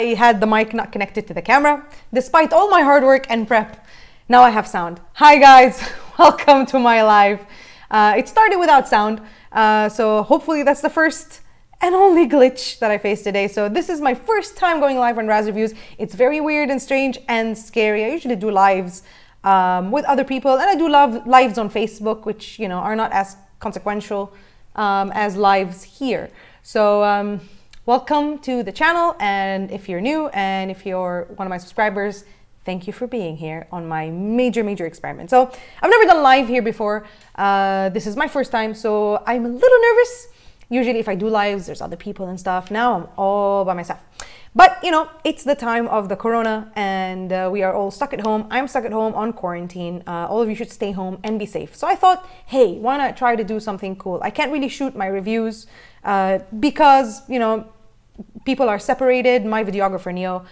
I had the mic not connected to the camera. Despite all my hard work and prep, now I have sound. Hi guys, welcome to my live. It started without sound, so hopefully that's the first and only glitch that I faced today. So this is my first time going live on Razz Reviews. It's very weird and strange and scary. I usually do lives with other people, and I do lives on Facebook, which are not as consequential as lives here. So welcome to the channel, and if you're new and if you're one of my subscribers, thank you for being here on my major experiment. So I've never done live here before. This is my first time, so I'm a little nervous. Usually if I do lives, there's other people and stuff. Now I'm all by myself. But it's the time of the corona, and we are all stuck at home. I'm stuck at home on quarantine. All of you should stay home and be safe. So I thought, hey, why not try to do something cool? I can't really shoot my reviews because, people are separated. My videographer, Neo,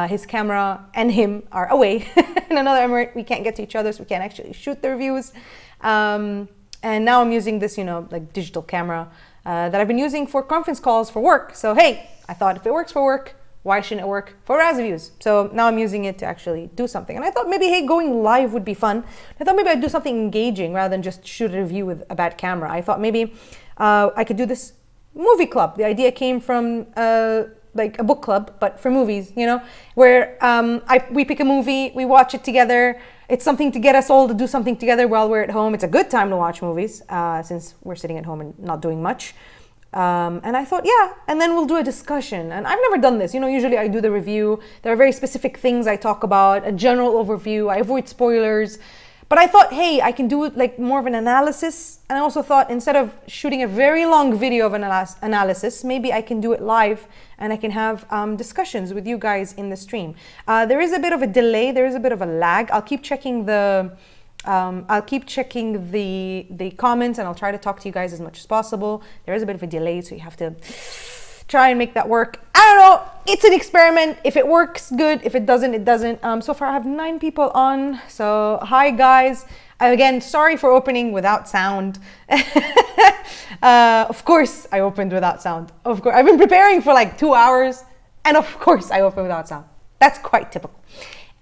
his camera and him are away in another emirate. We can't get to each other, so we can't actually shoot the reviews. And now I'm using this, like digital camera that I've been using for conference calls for work. So hey, I thought if it works for work, why shouldn't it work for Razz Reviews? So now I'm using it to actually do something. And I thought maybe, hey, going live would be fun. I thought maybe I'd do something engaging rather than just shoot a review with a bad camera. I thought maybe I could do this movie club. The idea came from like a book club, but for movies, where we pick a movie, we watch it together. It's something to get us all to do something together while we're at home. It's a good time to watch movies since we're sitting at home and not doing much. And I thought, yeah, and then we'll do a discussion. And I've never done this. Usually I do the review. There are very specific things I talk about, a general overview. I avoid spoilers. But I thought, hey, I can do it like more of an analysis. And I also thought instead of shooting a very long video of an analysis, maybe I can do it live and I can have discussions with you guys in the stream. There is a bit of a delay. There is a bit of a lag. I'll keep checking the comments, and I'll try to talk to you guys as much as possible. There is a bit of a delay, so you have to try and make that work. I don't know. It's an experiment. If it works, good. If it doesn't, it doesn't. So far, I have 9 people on. So hi, guys. Again, sorry for opening without sound. Of course, I opened without sound. Of course, I've been preparing for like 2 hours, and of course, I opened without sound. That's quite typical.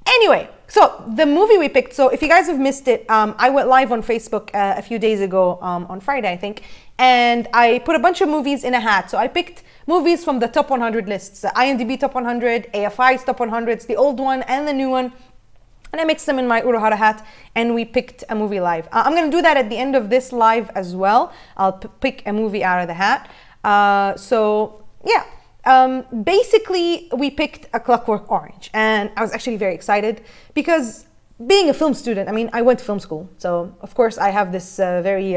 Anyway, so the movie we picked, so if you guys have missed it, I went live on Facebook a few days ago, on Friday, I think, and I put a bunch of movies in a hat. So I picked movies from the top 100 lists, the IMDb top 100, AFI's top 100s, the old one and the new one, and I mixed them in my Uruhara hat, and we picked a movie live. I'm going to do that at the end of this live as well. I'll pick a movie out of the hat. So yeah. Basically, we picked A Clockwork Orange, and I was actually very excited because being a film student, I went to film school, so of course I have this very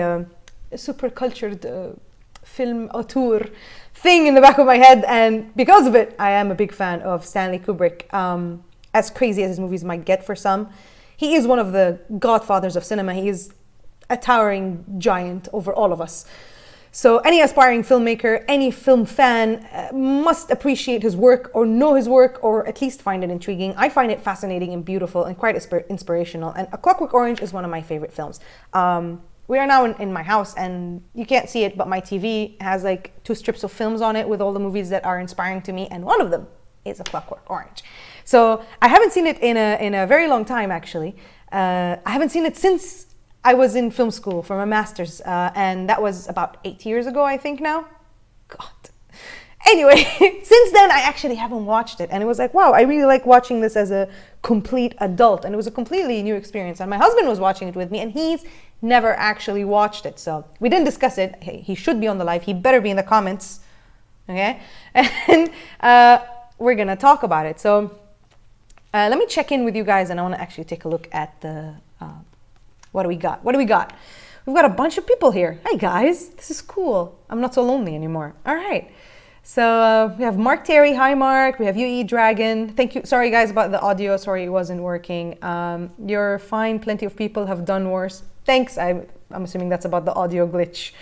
super cultured film auteur thing in the back of my head, and because of it, I am a big fan of Stanley Kubrick. As crazy as his movies might get for some, he is one of the godfathers of cinema. He is a towering giant over all of us. So any aspiring filmmaker, any film fan must appreciate his work or know his work or at least find it intriguing. I find it fascinating and beautiful and quite inspirational. And A Clockwork Orange is one of my favorite films. We are now in my house, and you can't see it, but my TV has like 2 strips of films on it with all the movies that are inspiring to me. And one of them is A Clockwork Orange. So I haven't seen it in a very long time, actually. I haven't seen it since I was in film school for my master's, and that was about 8 years ago, I think now. God. Anyway, since then, I actually haven't watched it. And it was like, wow, I really like watching this as a complete adult. And it was a completely new experience. And my husband was watching it with me, and he's never actually watched it. So we didn't discuss it. Hey, he should be on the live. He better be in the comments. Okay? And we're going to talk about it. So let me check in with you guys, and I want to actually take a look at the... What do we got? What do we got? We've got a bunch of people here. Hey guys, this is cool. I'm not so lonely anymore. All right. So we have Mark Terry. Hi Mark. We have UE Dragon. Thank you. Sorry guys about the audio. Sorry it wasn't working. You're fine. Plenty of people have done worse. Thanks. I'm assuming that's about the audio glitch.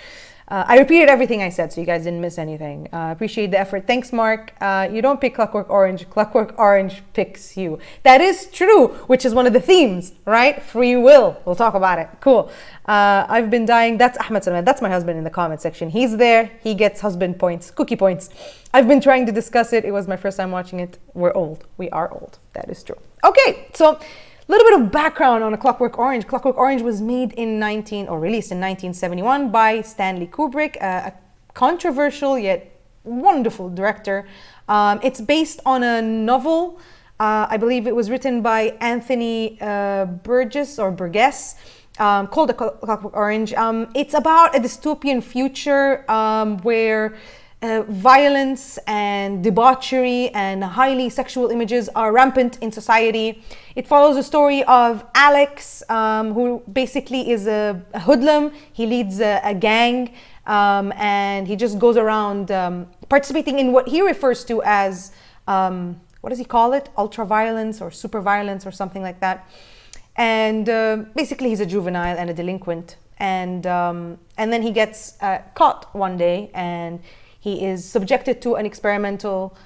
I repeated everything I said, so you guys didn't miss anything. Appreciate the effort. Thanks, Mark. You don't pick Clockwork Orange. Clockwork Orange picks you. That is true, which is one of the themes, right? Free will. We'll talk about it. Cool. I've been dying. That's Ahmed Salman. That's my husband in the comment section. He's there. He gets husband points, cookie points. I've been trying to discuss it. It was my first time watching it. We're old. We are old. That is true. Okay, so a little bit of background on A Clockwork Orange. Clockwork Orange was made released in 1971 by Stanley Kubrick, a controversial yet wonderful director. It's based on a novel. I believe it was written by Anthony Burgess called A Clockwork Orange. It's about a dystopian future where violence and debauchery and highly sexual images are rampant in society. It follows the story of Alex, who basically is a hoodlum. He leads a gang, and he just goes around participating in what he refers to as, what does he call it? Ultra-violence or super-violence or something like that. And basically he's a juvenile and a delinquent. And then he gets caught one day, and he is subjected to an experimental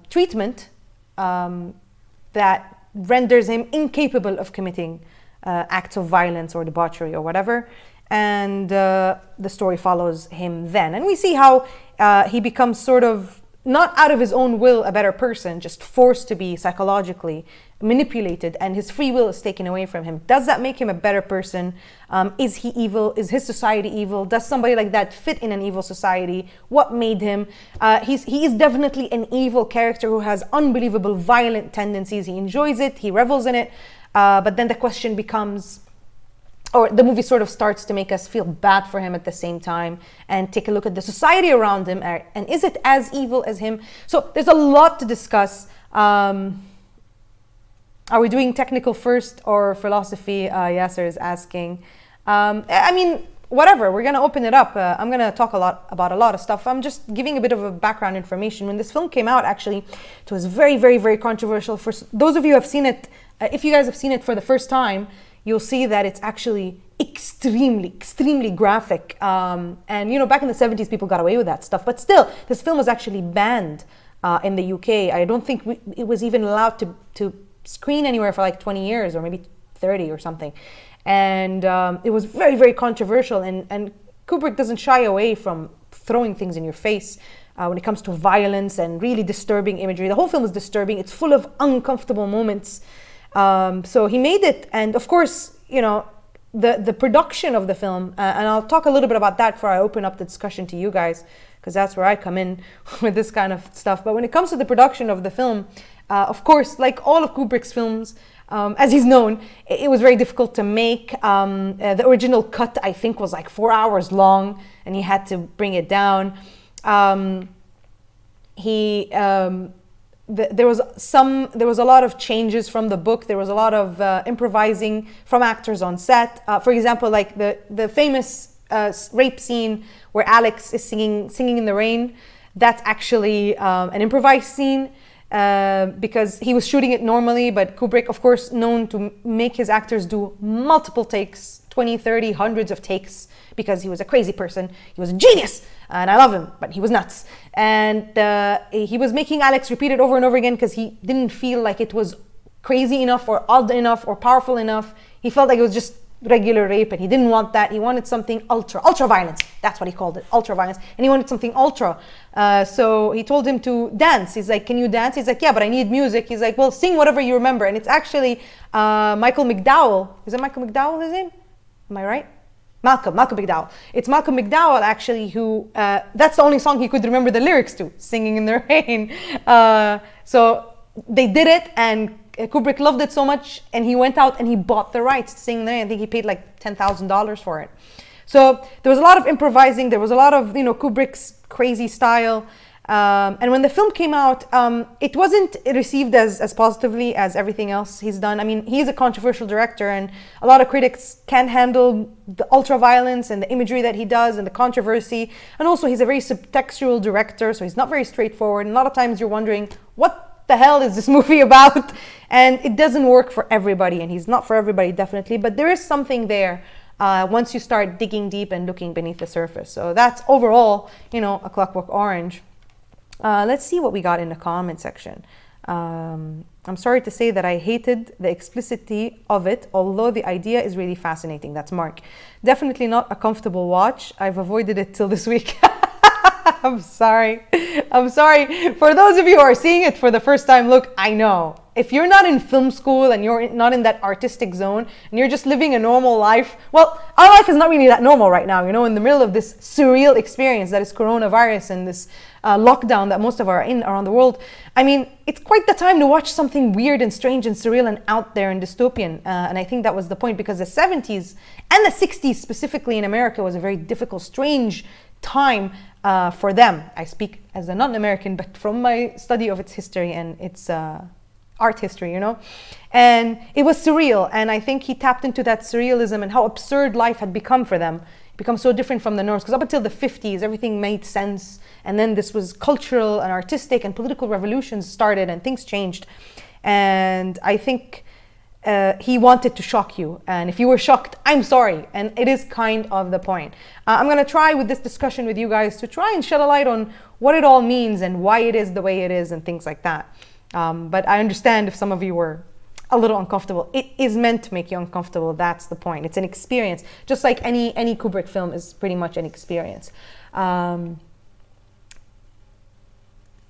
treatment that renders him incapable of committing acts of violence or debauchery or whatever. And the story follows him then. And we see how he becomes sort of, not out of his own will, a better person, just forced to be psychologically manipulated, and his free will is taken away from him. Does that make him a better person? Is he evil? Is his society evil? Does somebody like that fit in an evil society? What made him? He is definitely an evil character who has unbelievable violent tendencies. He enjoys it. He revels in it. But then the question becomes, or the movie sort of starts to make us feel bad for him at the same time, and take a look at the society around him, and is it as evil as him? So there's a lot to discuss. Are we doing technical first or philosophy? Yasser is asking. I mean, whatever, we're gonna open it up. I'm gonna talk about a lot of stuff. I'm just giving a bit of a background information. When this film came out, actually, it was very, very, very controversial. For those of you who have seen it, if you guys have seen it for the first time, you'll see that it's actually extremely, extremely graphic. And back in the 70s, people got away with that stuff. But still, this film was actually banned in the UK. I don't think it was even allowed to screen anywhere for like 20 years or maybe 30 or something. And it was very, very controversial. And Kubrick doesn't shy away from throwing things in your face when it comes to violence and really disturbing imagery. The whole film is disturbing. It's full of uncomfortable moments. So he made it. And of course, the production of the film, and I'll talk a little bit about that before I open up the discussion to you guys, because that's where I come in with this kind of stuff. But when it comes to the production of the film, of course, like all of Kubrick's films, as he's known, it was very difficult to make. The original cut, I think, was like 4 hours long, and he had to bring it down. There was a lot of changes from the book. There was a lot of improvising from actors on set. For example, like the famous rape scene where Alex is singing in the rain. That's actually an improvised scene. Because he was shooting it normally, but Kubrick, of course, known to make his actors do multiple takes, 20, 30, hundreds of takes, because he was a crazy person. He was a genius, and I love him, but he was nuts. And he was making Alex repeat it over and over again because he didn't feel like it was crazy enough or odd enough or powerful enough. He felt like it was just regular rape, and he didn't want that. He wanted something ultra violence. That's what he called it, ultra violence. And he wanted something ultra. So he told him to dance. He's like, can you dance? He's like, yeah, but I need music. He's like, well, sing whatever you remember. And it's actually Michael McDowell. Is it Michael McDowell, his name? Am I right? Malcolm McDowell. It's Malcolm McDowell, actually, who, that's the only song he could remember the lyrics to, Singing in the Rain. So they did it, and Kubrick loved it so much, and he went out and he bought the rights to Sing in the Rain. I think he paid like $10,000 for it. So there was a lot of improvising. There was a lot of, Kubrick's crazy style. And when the film came out, it wasn't received as positively as everything else he's done. I mean, he's a controversial director, and a lot of critics can't handle the ultra-violence and the imagery that he does and the controversy. And also, he's a very subtextual director, so he's not very straightforward. And a lot of times you're wondering, what the hell is this movie about? And it doesn't work for everybody, and he's not for everybody, definitely. But there is something there once you start digging deep and looking beneath the surface. So that's overall, you know, A Clockwork Orange. Let's see what we got in the comment section. I'm sorry to say that I hated the explicitity of it, although the idea is really fascinating. That's Mark. Definitely not a comfortable watch. I've avoided it till this week. I'm sorry. I'm sorry. For those of you who are seeing it for the first time, look, I know. If you're not in film school and you're not in that artistic zone and you're just living a normal life, well, our life is not really that normal right now, you know, in the middle of this surreal experience that is coronavirus and this lockdown that most of us are in around the world. I mean, it's quite the time to watch something weird and strange and surreal and out there and dystopian. And I think that was the point, because the 70s and the 60s specifically in America was a very difficult, strange time for them. I speak as a non-American, but from my study of its history and its art history, you know, and it was surreal. And I think he tapped into that surrealism and how absurd life had become for them, become so different from the norms. Because up until the 50s, everything made sense. And then this was cultural and artistic and political revolutions started and things changed. And I think he wanted to shock you. And if you were shocked, I'm sorry. And it is kind of the point. I'm going to try with this discussion with you guys to try and shed a light on what it all means and why it is the way it is and things like that. But I understand if some of you were a little uncomfortable. It is meant to make you uncomfortable. That's the point. It's an experience. Just like any Kubrick film is pretty much an experience.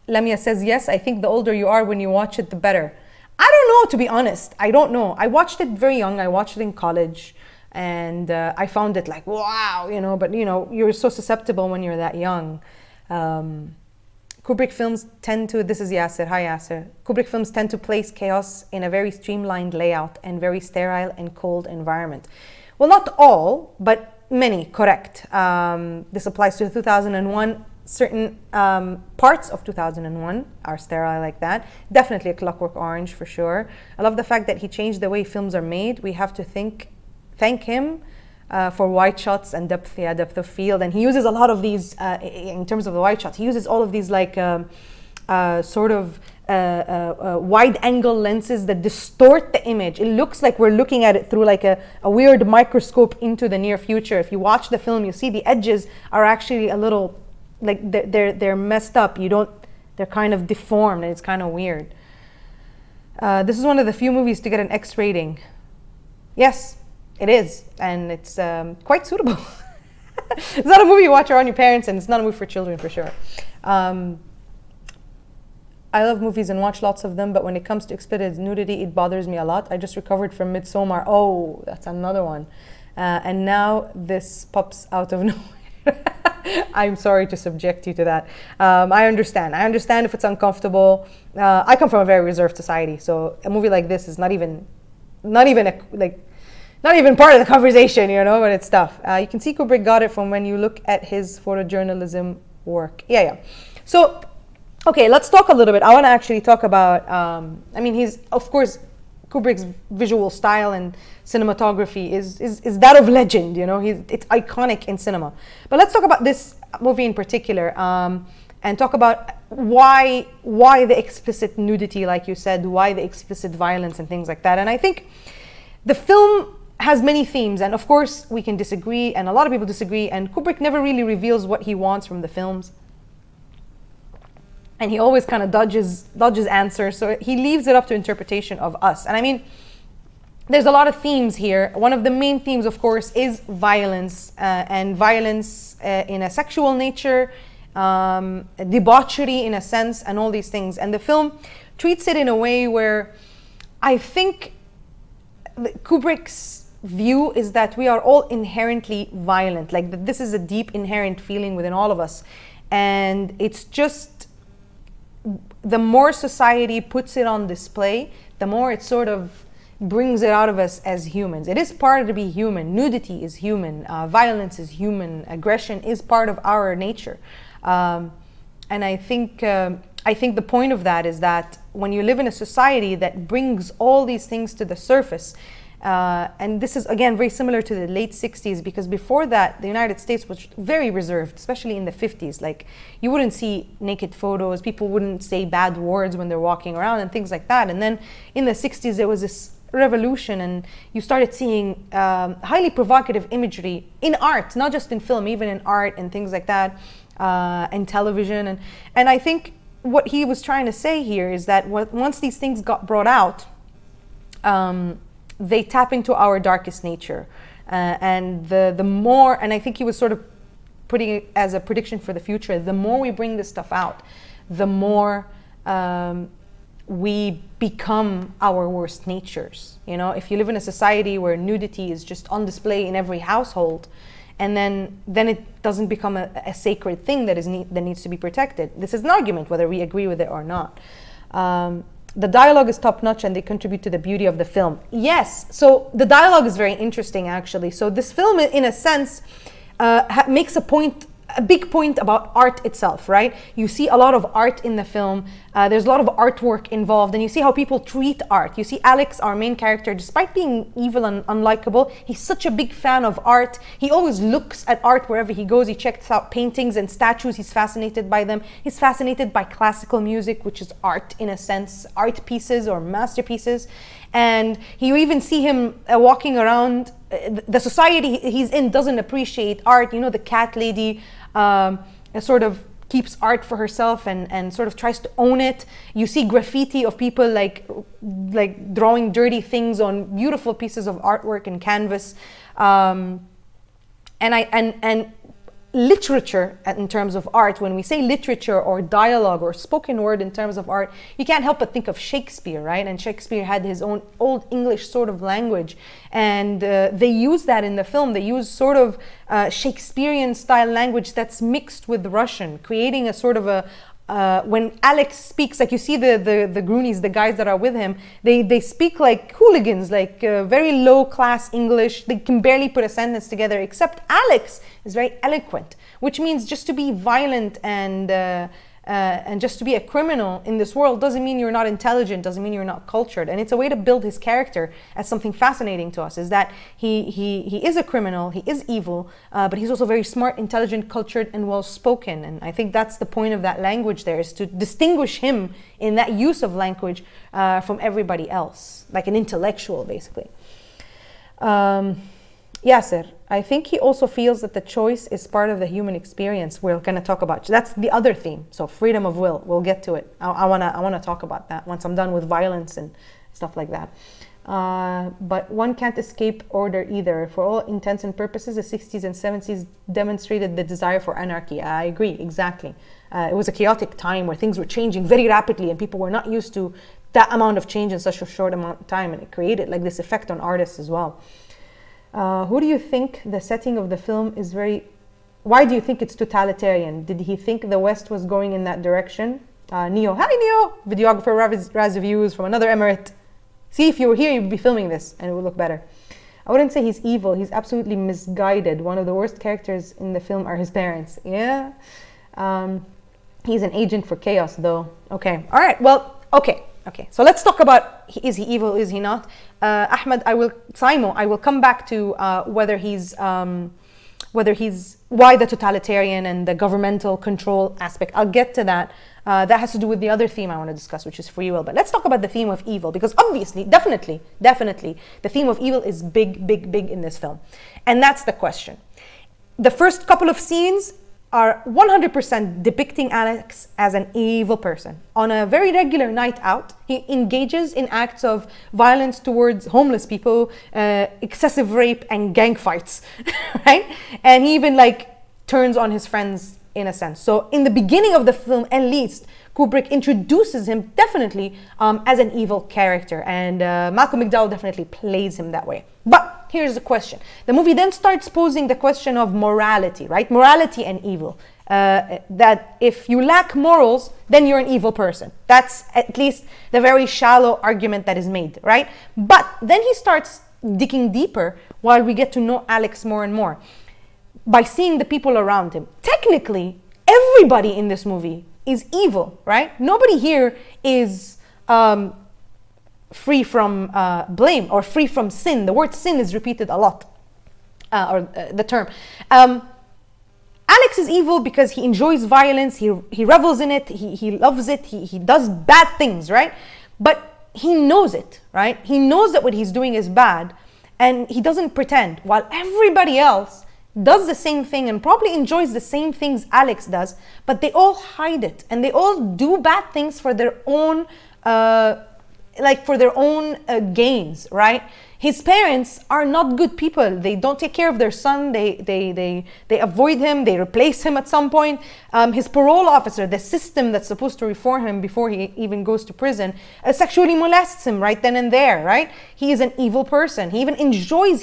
Lamia says, yes, I think the older you are when you watch it, the better. I don't know, to be honest. I don't know. I watched it very young. I watched it in college. And I found it like, wow, you know, but, you know, you're so susceptible when you're that young. Kubrick films tend to, this is Yasser, hi Yasser. Kubrick films tend to place chaos in a very streamlined layout and very sterile and cold environment. Well, not all, but many, correct. This applies to 2001. Certain parts of 2001 are sterile like that. Definitely A Clockwork Orange for sure. I love the fact that he changed the way films are made. We have to thank him for wide shots and depth of field. And he uses a lot of these, in terms of the wide shots, he uses all of these like sort of wide angle lenses that distort the image. It looks like we're looking at it through like a weird microscope into the near future. If you watch the film, you see the edges are actually a little, like they're messed up. They're kind of deformed and it's kind of weird. This is one of the few movies to get an X rating. Yes, it is, and it's quite suitable. It's not a movie you watch around your parents, and it's not a movie for children for sure. I love movies and watch lots of them, but when it comes to explicit nudity, it bothers me a lot. I just recovered from Midsommar. Oh, that's another one. And now this pops out of nowhere. I'm sorry to subject you to that. I understand. I understand if it's uncomfortable. I come from a very reserved society, so a movie like this is not even part of the conversation, you know, but it's tough. You can see Kubrick got it from when you look at his photojournalism work. Yeah. So, okay, let's talk a little bit. I want to actually talk about, I mean, he's, of course, Kubrick's visual style and cinematography is that of legend, you know, it's iconic in cinema. But let's talk about this movie in particular, and talk about why the explicit nudity, like you said, why the explicit violence and things like that. And I think the film has many themes, and of course we can disagree, and a lot of people disagree, and Kubrick never really reveals what he wants from the films. And he always kind of dodges answers, so he leaves it up to interpretation of us. And I mean, there's a lot of themes here. One of the main themes, of course, is violence, and violence in a sexual nature, debauchery in a sense, and all these things. And the film treats it in a way where I think Kubrick's view is that we are all inherently violent, like that this is a deep inherent feeling within all of us. And it's just, the more society puts it on display, the more it sort of brings it out of us as humans. It is part of to be human. Nudity is human. Violence is human. Aggression is part of our nature. And I think the point of that is that when you live in a society that brings all these things to the surface, and this is again very similar to the late 60s, because before that the United States was very reserved, especially in the 50s. Like, you wouldn't see naked photos, people wouldn't say bad words when they're walking around and things like that. And then in the 60s there was this revolution, and you started seeing highly provocative imagery in art, not just in film, even in art and things like that, and television. And I think what he was trying to say here is that once these things got brought out, they tap into our darkest nature. And the more, and I think he was sort of putting it as a prediction for the future, the more we bring this stuff out, the more we become our worst natures. You know, if you live in a society where nudity is just on display in every household, and then it doesn't become a sacred thing that needs to be protected. This is an argument whether we agree with it or not. The dialogue is top-notch and they contribute to the beauty of the film. Yes, so the dialogue is very interesting, actually. So this film, in a sense, makes a big point about art itself, right? You see a lot of art in the film. There's a lot of artwork involved, and you see how people treat art. You see Alex, our main character, despite being evil and unlikable, he's such a big fan of art. He always looks at art wherever he goes. He checks out paintings and statues. He's fascinated by them. He's fascinated by classical music, which is art in a sense, art pieces or masterpieces. And you even see him walking around. The society he's in doesn't appreciate art. You know, the cat lady sort of keeps art for herself and sort of tries to own it. You see graffiti of people like drawing dirty things on beautiful pieces of artwork and canvas. And literature in terms of art, when we say literature or dialogue or spoken word in terms of art, you can't help but think of Shakespeare, right? And Shakespeare had his own Old English sort of language, and they use that in the film. They use sort of Shakespearean style language that's mixed with Russian, creating a sort of a when Alex speaks, like you see the Groonies, the guys that are with him, they speak like hooligans, like very low class English. They can barely put a sentence together, except Alex is very eloquent, which means just to be violent and just to be a criminal in this world doesn't mean you're not intelligent, doesn't mean you're not cultured. And it's a way to build his character as something fascinating to us, is that he is a criminal, he is evil, but he's also very smart, intelligent, cultured, and well-spoken. And I think that's the point of that language there, is to distinguish him in that use of language from everybody else, like an intellectual, basically. Yasser, I think he also feels that the choice is part of the human experience. We're going to talk about that's the other theme. So freedom of will. We'll get to it. I wanna talk about that once I'm done with violence and stuff like that. But one can't escape order either. For all intents and purposes, the 60s and 70s demonstrated the desire for anarchy. I agree, exactly. It was a chaotic time where things were changing very rapidly, and people were not used to that amount of change in such a short amount of time, and it created like this effect on artists as well. Who do you think the setting of the film is why do you think it's totalitarian? Did he think the West was going in that direction? Neo, hi Neo, videographer, Razz Reviews from another emirate. See, if you were here, you'd be filming this and it would look better. I wouldn't say he's evil, he's absolutely misguided. One of the worst characters in the film are his parents. Yeah. He's an agent for chaos though. Okay, all right, well, okay. So let's talk about, is he evil, is he not? Ahmed, I will come back to whether he's why the totalitarian and the governmental control aspect. I'll get to that. That has to do with the other theme I want to discuss, which is free will. But let's talk about the theme of evil, because obviously, definitely, the theme of evil is big in this film. And that's the question. The first couple of scenes are 100% depicting Alex as an evil person. On a very regular night out, he engages in acts of violence towards homeless people, excessive rape and gang fights, right? And he even turns on his friends in a sense. So in the beginning of the film, at least, Kubrick introduces him definitely as an evil character, and Malcolm McDowell definitely plays him that way. But here's the question. The movie then starts posing the question of morality, right? Morality and evil. That if you lack morals, then you're an evil person. That's at least the very shallow argument that is made, right? But then he starts digging deeper while we get to know Alex more and more by seeing the people around him. Technically, everybody in this movie is evil, right? Nobody here is free from blame or free from sin. The word sin is repeated a lot, the term. Alex is evil because he enjoys violence, he revels in it, he loves it, he does bad things, right? But he knows it, right? He knows that what he's doing is bad, and he doesn't pretend, while everybody else does the same thing and probably enjoys the same things Alex does, but they all hide it, and they all do bad things for their own gains, right? His parents are not good people. They don't take care of their son. They avoid him. They replace him at some point. His parole officer, the system that's supposed to reform him before he even goes to prison, sexually molests him right then and there, right? He is an evil person. He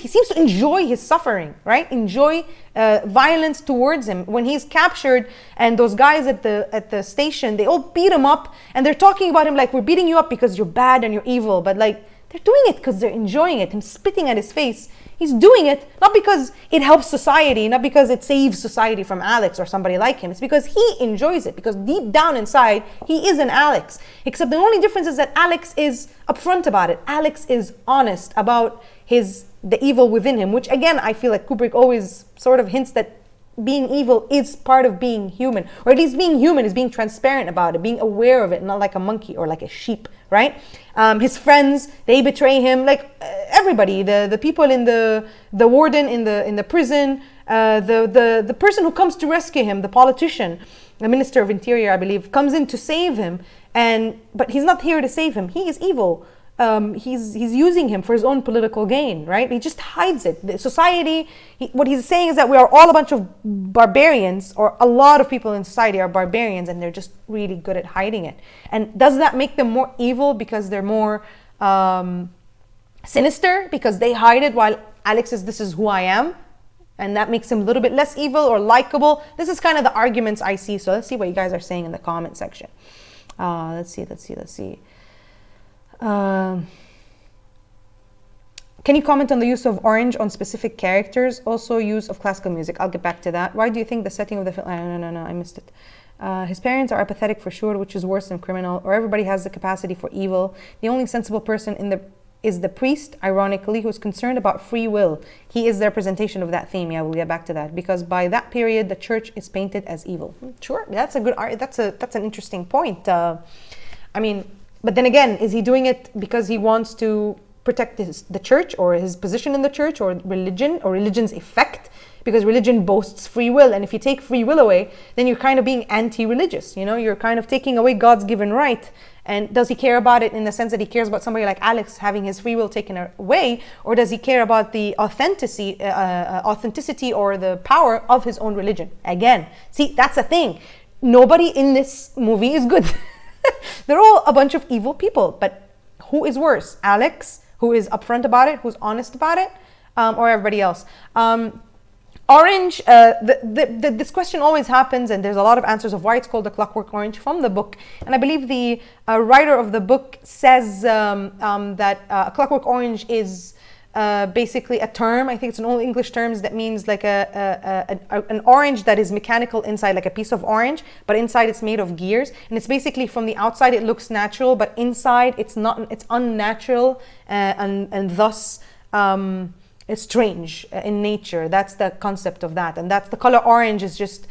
seems to enjoy his suffering, right? Enjoy violence towards him. When he's captured and those guys at the station, they all beat him up, and they're talking about him like, we're beating you up because you're bad and you're evil, but like, they're doing it because they're enjoying it. Him spitting at his face, he's doing it not because it helps society, not because it saves society from Alex or somebody like him. It's because he enjoys it, because deep down inside, he is an Alex. Except the only difference is that Alex is upfront about it. Alex is honest about the evil within him, which again, I feel like Kubrick always sort of hints that being evil is part of being human, or at least being human is being transparent about it, being aware of it, not like a monkey or like a sheep, right? His friends, they betray him, like everybody, the people in the warden in the prison, the person who comes to rescue him, the politician, the Minister of Interior, I believe, comes in to save him, but he's not here to save him. He is evil. He's using him for his own political gain, right? He just hides it. The society, what he's saying is that we are all a bunch of barbarians, or a lot of people in society are barbarians, and they're just really good at hiding it. And does that make them more evil because they're more sinister, because they hide it, while Alex says, this is who I am, and that makes him a little bit less evil or likable? This is kind of the arguments I see. So let's see what you guys are saying in the comment section. Let's see. Can you comment on the use of orange on specific characters? Also use of classical music. I'll get back to that. Why do you think the setting of the film... No, I missed it. His parents are apathetic for sure, which is worse than criminal, or everybody has the capacity for evil. The only sensible person is the priest, ironically, who's concerned about free will. He is the representation of that theme. Yeah, we'll get back to that. Because by that period, the church is painted as evil. Sure, that's a good... That's an interesting point. But then again, is he doing it because he wants to protect the church, or his position in the church, or religion, or religion's effect? Because religion boasts free will, and if you take free will away, then you're kind of being anti-religious. You know, you're kind of taking away God's given right. And does he care about it in the sense that he cares about somebody like Alex having his free will taken away, or does he care about the authenticity or the power of his own religion? Again, see, that's the thing. Nobody in this movie is good. They're all a bunch of evil people, but who is worse? Alex, who is upfront about it, who's honest about it, or everybody else? Orange, this question always happens, and there's a lot of answers of why it's called the Clockwork Orange from the book. And I believe the writer of the book says that Clockwork Orange is basically a term. I think it's an old English term that means like an orange that is mechanical inside, like a piece of orange, but inside it's made of gears. And it's basically, from the outside it looks natural, but inside it's not. It's unnatural, and thus it's strange in nature. That's the concept of that, and that's the color orange is just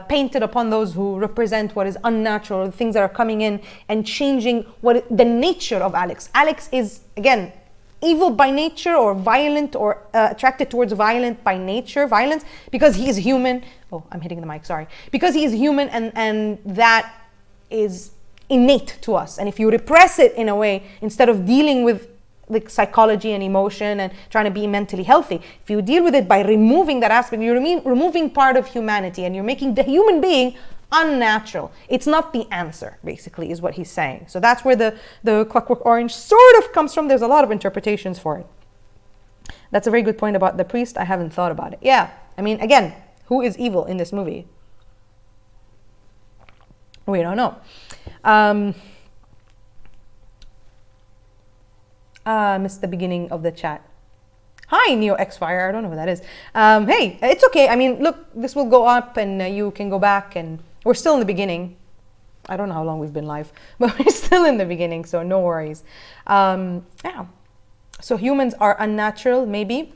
painted upon those who represent what is unnatural, the things that are coming in and changing the nature of Alex. Alex is, again, evil by nature, or violent, or attracted towards violence, because he is human. Oh, I'm hitting the mic, sorry. Because he is human, and that is innate to us. And if you repress it in a way, instead of dealing with like psychology and emotion and trying to be mentally healthy, if you deal with it by removing that aspect, you're removing part of humanity, and you're making the human being unnatural. It's not the answer, basically, is what he's saying. So that's where the Clockwork Orange sort of comes from. There's a lot of interpretations for it. That's a very good point about the priest. I haven't thought about it. Yeah, I mean, again, who is evil in this movie? We don't know. Missed the beginning of the chat. Hi, Neo X-Fire. I don't know who that is. Hey, it's okay. I mean, look, this will go up, and you can go back, and we're still in the beginning. I don't know how long we've been live, but we're still in the beginning, so no worries. Yeah. So humans are unnatural, maybe.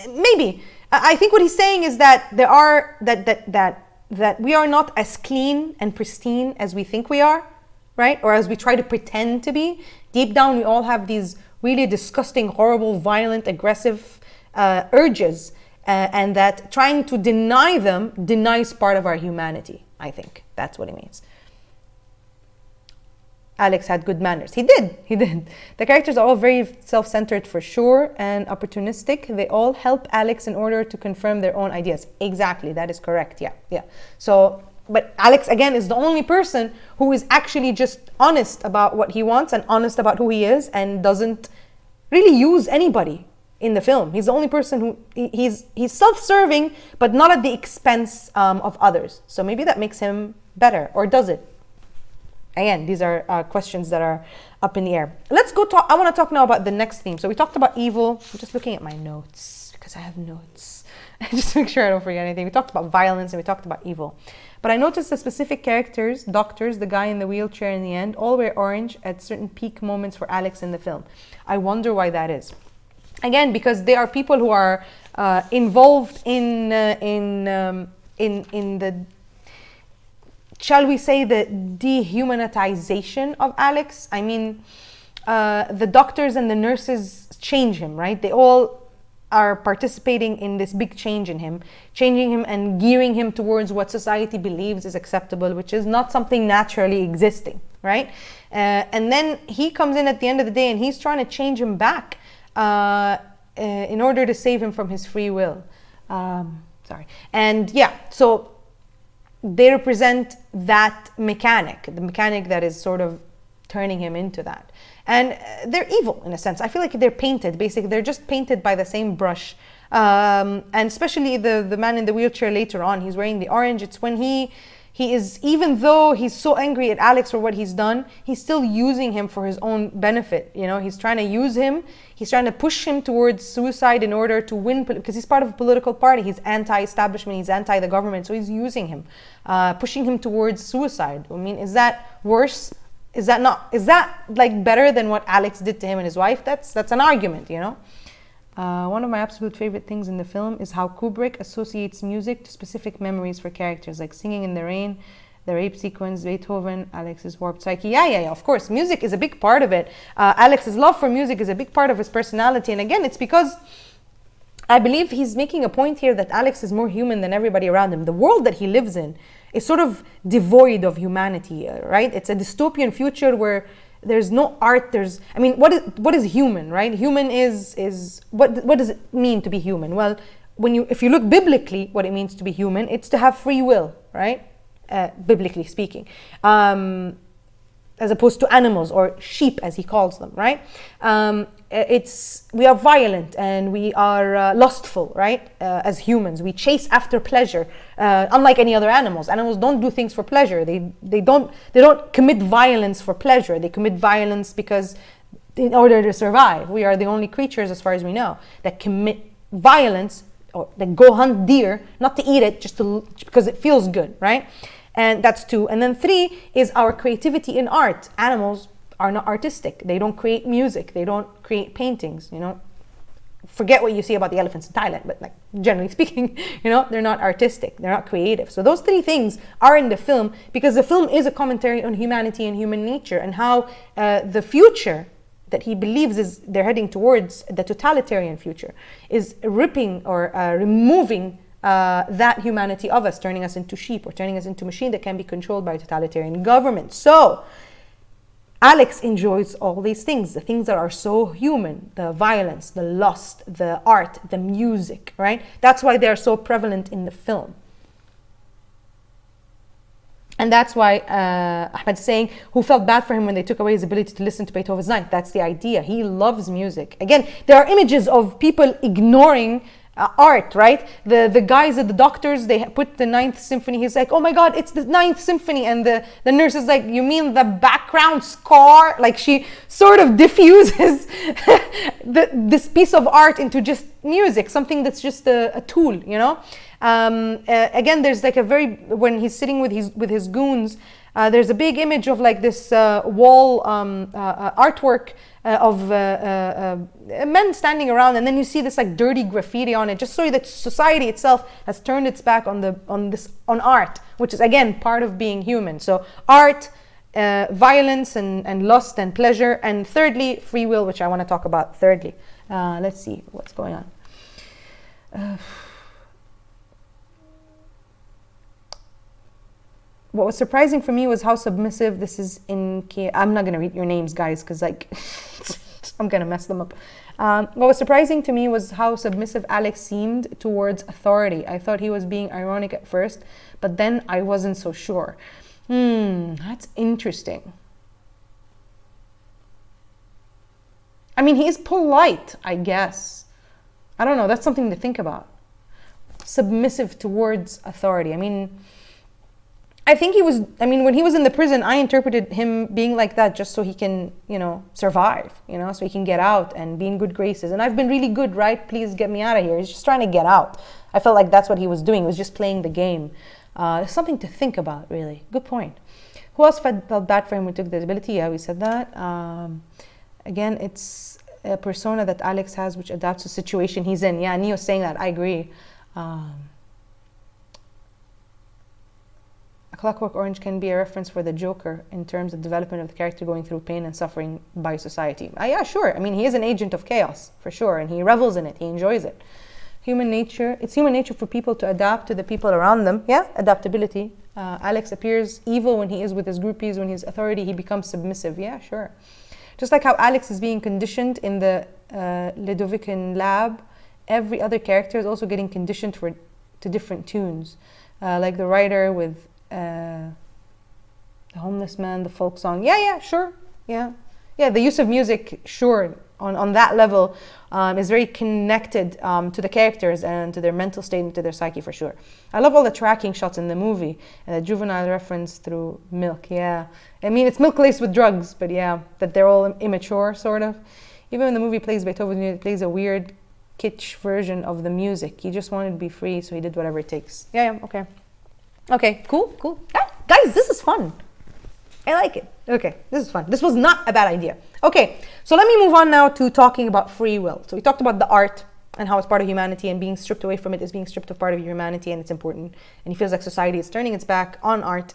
Maybe. I think what he's saying is that there are that we are not as clean and pristine as we think we are, right? Or as we try to pretend to be. Deep down, we all have these really disgusting, horrible, violent, aggressive urges, and that trying to deny them denies part of our humanity. I think that's what it means. Alex had good manners. He did. The characters are all very self-centered for sure and opportunistic. They all help Alex in order to confirm their own ideas. Exactly, that is correct. Yeah. So, but Alex, again, is the only person who is actually just honest about what he wants and honest about who he is and doesn't really use anybody in the film. He's the only person who, he's self-serving, but not at the expense of others. So maybe that makes him better, or does it? Again, these are questions that are up in the air. Let's go talk. I want to talk now about the next theme. So we talked about evil. I'm just looking at my notes because I have notes. Just to make sure I don't forget anything. We talked about violence and we talked about evil. But I noticed the specific characters, doctors, the guy in the wheelchair in the end, all wear orange at certain peak moments for Alex in the film. I wonder why that is. Again, because they are people who are involved in the, shall we say, the dehumanization of Alex. I mean, the doctors and the nurses change him, right? They all are participating in this big change in him, changing him and gearing him towards what society believes is acceptable, which is not something naturally existing, right? And then he comes in at the end of the day and he's trying to change him back in order to save him from his free will. Sorry. And yeah, so they represent that mechanic, the mechanic that is sort of turning him into that. And they're evil in a sense. I feel like they're painted, basically. They're just painted by the same brush. And especially the man in the wheelchair later on, he's wearing the orange. It's when he is, even though he's so angry at Alex for what he's done, he's still using him for his own benefit. You know, he's trying to use him. He's trying to push him towards suicide in order to win, because he's part of a political party. He's anti-establishment. He's anti the government. So he's using him, pushing him towards suicide. I mean, is that worse? Is that like better than what Alex did to him and his wife? That's an argument, you know. One of my absolute favorite things in the film is how Kubrick associates music to specific memories for characters, like Singing in the Rain, the rape sequence, Beethoven, Alex's warped psyche. Yeah, of course. Music is a big part of it. Alex's love for music is a big part of his personality. And again, it's because I believe he's making a point here that Alex is more human than everybody around him. The world that he lives in is sort of devoid of humanity, right? It's a dystopian future where there's no art. I mean, what is human, right? Human is what does it mean to be human? Well, if you look biblically, what it means to be human, it's to have free will, right? Biblically speaking, as opposed to animals or sheep, as he calls them, right? We are violent and we are lustful, right? As humans, we chase after pleasure, unlike any other animals. Animals don't do things for pleasure. They don't commit violence for pleasure. They commit violence because in order to survive. We are the only creatures, as far as we know, that commit violence or that go hunt deer, not to eat it, just because it feels good, right? And that's 2. And then 3 is our creativity in art. Animals are not artistic. They don't create music. They don't create paintings, you know. Forget what you see about the elephants in Thailand, but like generally speaking, you know, they're not artistic. They're not creative. So those 3 things are in the film because the film is a commentary on humanity and human nature and how the future that he believes they're heading towards, the totalitarian future, is ripping or removing that humanity of us, turning us into sheep or turning us into machine that can be controlled by a totalitarian government. So Alex enjoys all these things, the things that are so human, the violence, the lust, the art, the music, right? That's why they're so prevalent in the film. And that's why Ahmed's saying, who felt bad for him when they took away his ability to listen to Beethoven's Ninth. That's the idea. He loves music. Again, there are images of people ignoring art, right? The guys at the doctors, they put the Ninth Symphony. He's like, oh my God, it's the Ninth Symphony. And the nurse is like, you mean the background score? Like she sort of diffuses this piece of art into just music, something that's just a tool, you know? Again, there's like when he's sitting with his goons, there's a big image of like this wall artwork of men standing around, and then you see this like dirty graffiti on it, just so that society itself has turned its back on art, which is again part of being human. So art, violence and lust and pleasure. And thirdly, free will, which I want to talk about thirdly. Let's see what's going on. What was surprising for me was how submissive this is in... I'm not going to read your names, guys, because like I'm going to mess them up. What was surprising to me was how submissive Alex seemed towards authority. I thought he was being ironic at first, but then I wasn't so sure. That's interesting. I mean, he is polite, I guess. I don't know, that's something to think about. Submissive towards authority. I mean, I think he was, when he was in the prison, I interpreted him being like that just so he can, survive, so he can get out and be in good graces. And I've been really good, right? Please get me out of here. He's just trying to get out. I felt like that's what he was doing. He was just playing the game. Something to think about, really. Good point. Who else felt bad for him who took the ability? Yeah, we said that. Again, it's a persona that Alex has which adapts to the situation he's in. Yeah, Neo's saying that. I agree. A Clockwork Orange can be a reference for the Joker in terms of development of the character going through pain and suffering by society. Yeah, sure. He is an agent of chaos, for sure, and he revels in it. He enjoys it. Human nature. It's human nature for people to adapt to the people around them. Yeah, adaptability. Alex appears evil when he is with his groupies. When he's authority, he becomes submissive. Yeah, sure. Just like how Alex is being conditioned in the Ludovician lab, every other character is also getting conditioned to different tunes. Like the writer with the homeless man, the folk song. Yeah, sure. Yeah, the use of music, sure, on that level is very connected to the characters and to their mental state and to their psyche, for sure. I love all the tracking shots in the movie and the juvenile reference through milk. Yeah, it's milk laced with drugs, but yeah, that they're all immature, sort of. Even when the movie plays Beethoven, it plays a weird kitsch version of the music. He just wanted to be free, so he did whatever it takes. Yeah, okay, cool. Guys, this is fun. I like it. Okay, this is fun. This was not a bad idea. Okay, so let me move on now to talking about free will. So we talked about the art and how it's part of humanity, and being stripped away from it is being stripped of part of humanity, and it's important. And he feels like society is turning its back on art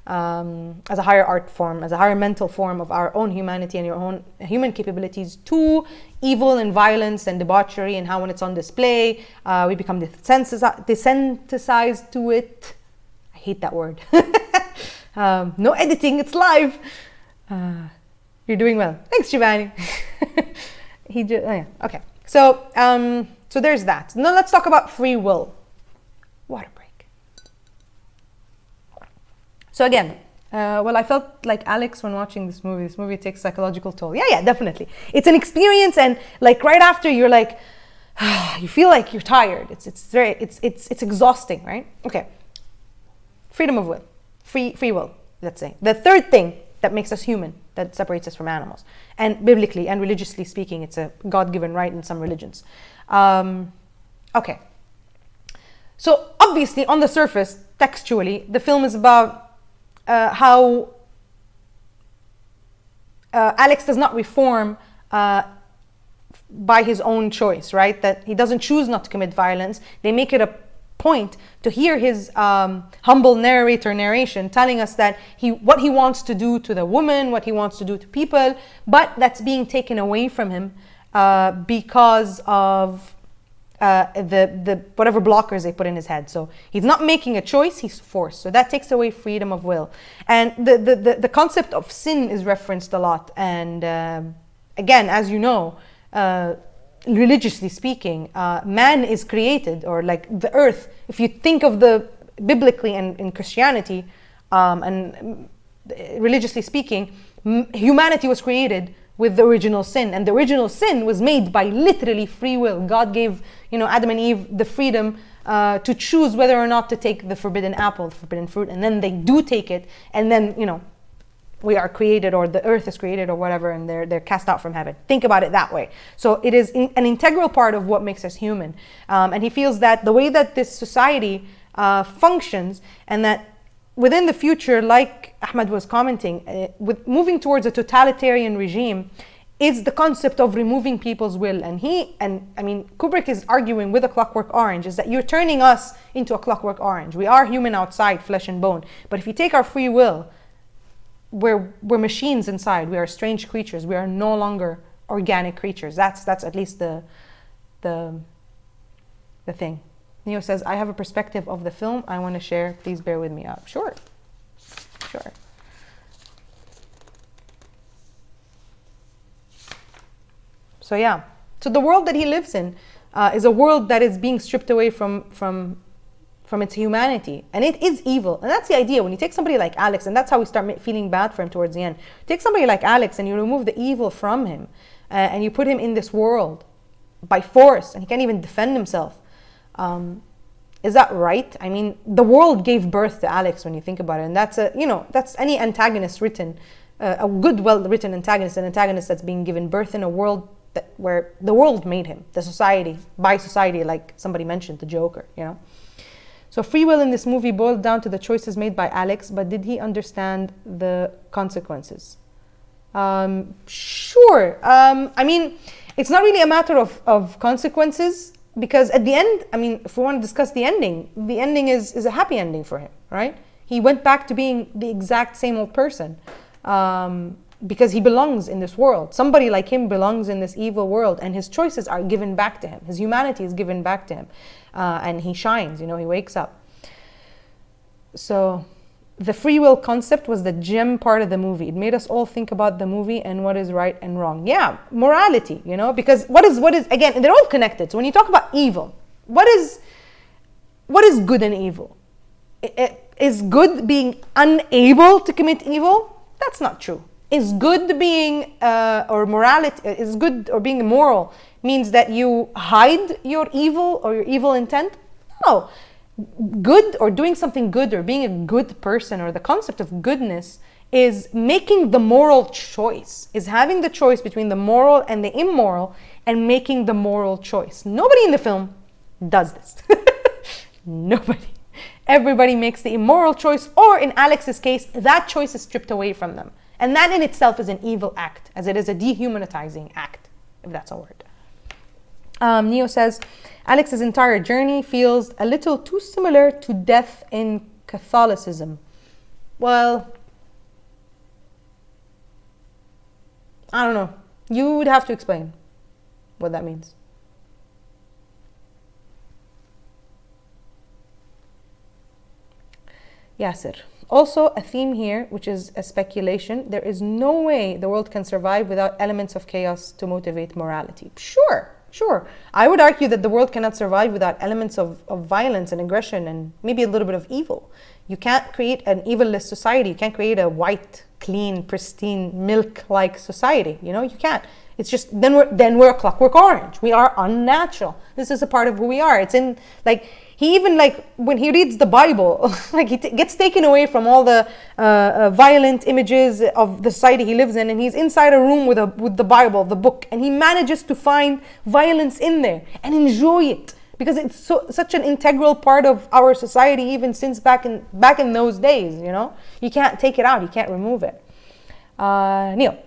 as a higher art form, as a higher mental form of our own humanity and your own human capabilities to evil and violence and debauchery, and how when it's on display, we become desensitized to it. I hate that word. No editing, it's live. You're doing well. Thanks, Giovanni. Okay. So there's that. Now let's talk about free will. Water break. So again, I felt like Alex when watching this movie. This movie takes psychological toll. Yeah, definitely. It's an experience, and like right after, you're like, you feel like you're tired. It's exhausting, right? Okay. Freedom of will. Free will, let's say. The third thing that makes us human, that separates us from animals. And biblically and religiously speaking, it's a God-given right in some religions. Okay. So obviously, on the surface, textually, the film is about how Alex does not reform by his own choice, right? That he doesn't choose not to commit violence. They make it a point to hear his humble narration telling us that what he wants to do to the woman, what he wants to do to people, but that's being taken away from him because of the whatever blockers they put in his head. So he's not making a choice, he's forced. So that takes away freedom of will. And the concept of sin is referenced a lot. And again, as you know, religiously speaking, man is created, or like the earth, if you think of the biblically and in Christianity and religiously speaking, humanity was created with the original sin, and the original sin was made by literally free will. God gave Adam and Eve the freedom to choose whether or not to take the forbidden apple, the forbidden fruit, and then they do take it, and then we are created, or the earth is created, or whatever, and they're cast out from heaven. Think about it that way. So it is an integral part of what makes us human. And he feels that the way that this society functions, and that within the future, like Ahmed was commenting, with moving towards a totalitarian regime, is the concept of removing people's will. And Kubrick is arguing with A Clockwork Orange is that you're turning us into a Clockwork Orange. We are human outside, flesh and bone. But if you take our free will, we're machines inside. We are strange creatures. We are no longer organic creatures. That's at least the thing. Neo says, I have a perspective of the film I want to share. Please bear with me up. Sure. So yeah. So the world that he lives in is a world that is being stripped away from its humanity, and it is evil. And that's the idea. When you take somebody like Alex, and that's how we start feeling bad for him towards the end. Take somebody like Alex and you remove the evil from him, and you put him in this world by force, and he can't even defend himself. Is that right? I mean, the world gave birth to Alex when you think about it, and that's any antagonist written, a good, well-written antagonist, an antagonist that's being given birth in a world where the world made him, the society, by society, like somebody mentioned, the Joker, So free will in this movie boiled down to the choices made by Alex, but did he understand the consequences? Sure. I mean, it's not really a matter of consequences, because at the end, I mean, if we want to discuss the ending is a happy ending for him, right? He went back to being the exact same old person, because he belongs in this world. Somebody like him belongs in this evil world, and his choices are given back to him. His humanity is given back to him, and he shines, he wakes up. So the free will concept was the gem part of the movie. It made us all think about the movie and what is right and wrong. Yeah, morality, because what is again, they're all connected. So when you talk about evil, what is good and evil? Is good being unable to commit evil? That's not true. Is good being or morality? Is good or being immoral means that you hide your evil or your evil intent? No. Good or doing something good or being a good person, or the concept of goodness, is making the moral choice, is having the choice between the moral and the immoral and making the moral choice. Nobody in the film does this. Nobody. Everybody makes the immoral choice, or in Alex's case, that choice is stripped away from them. And that in itself is an evil act, as it is a dehumanizing act, if that's a word. Neo says, Alex's entire journey feels a little too similar to death in Catholicism. Well, I don't know. You would have to explain what that means. Yasser. Also, a theme here, which is a speculation. There is no way the world can survive without elements of chaos to motivate morality. Sure. I would argue that the world cannot survive without elements of violence and aggression and maybe a little bit of evil. You can't create an evil-less society. You can't create a white, clean, pristine, milk-like society. You can't. It's just, then we're a Clockwork Orange. We are unnatural. This is a part of who we are. It's in, he even, when he reads the Bible, he gets taken away from all the violent images of the society he lives in, and he's inside a room with the Bible, the book, and he manages to find violence in there and enjoy it, because it's such an integral part of our society, even since back in those days. You can't take it out, you can't remove it. Neil,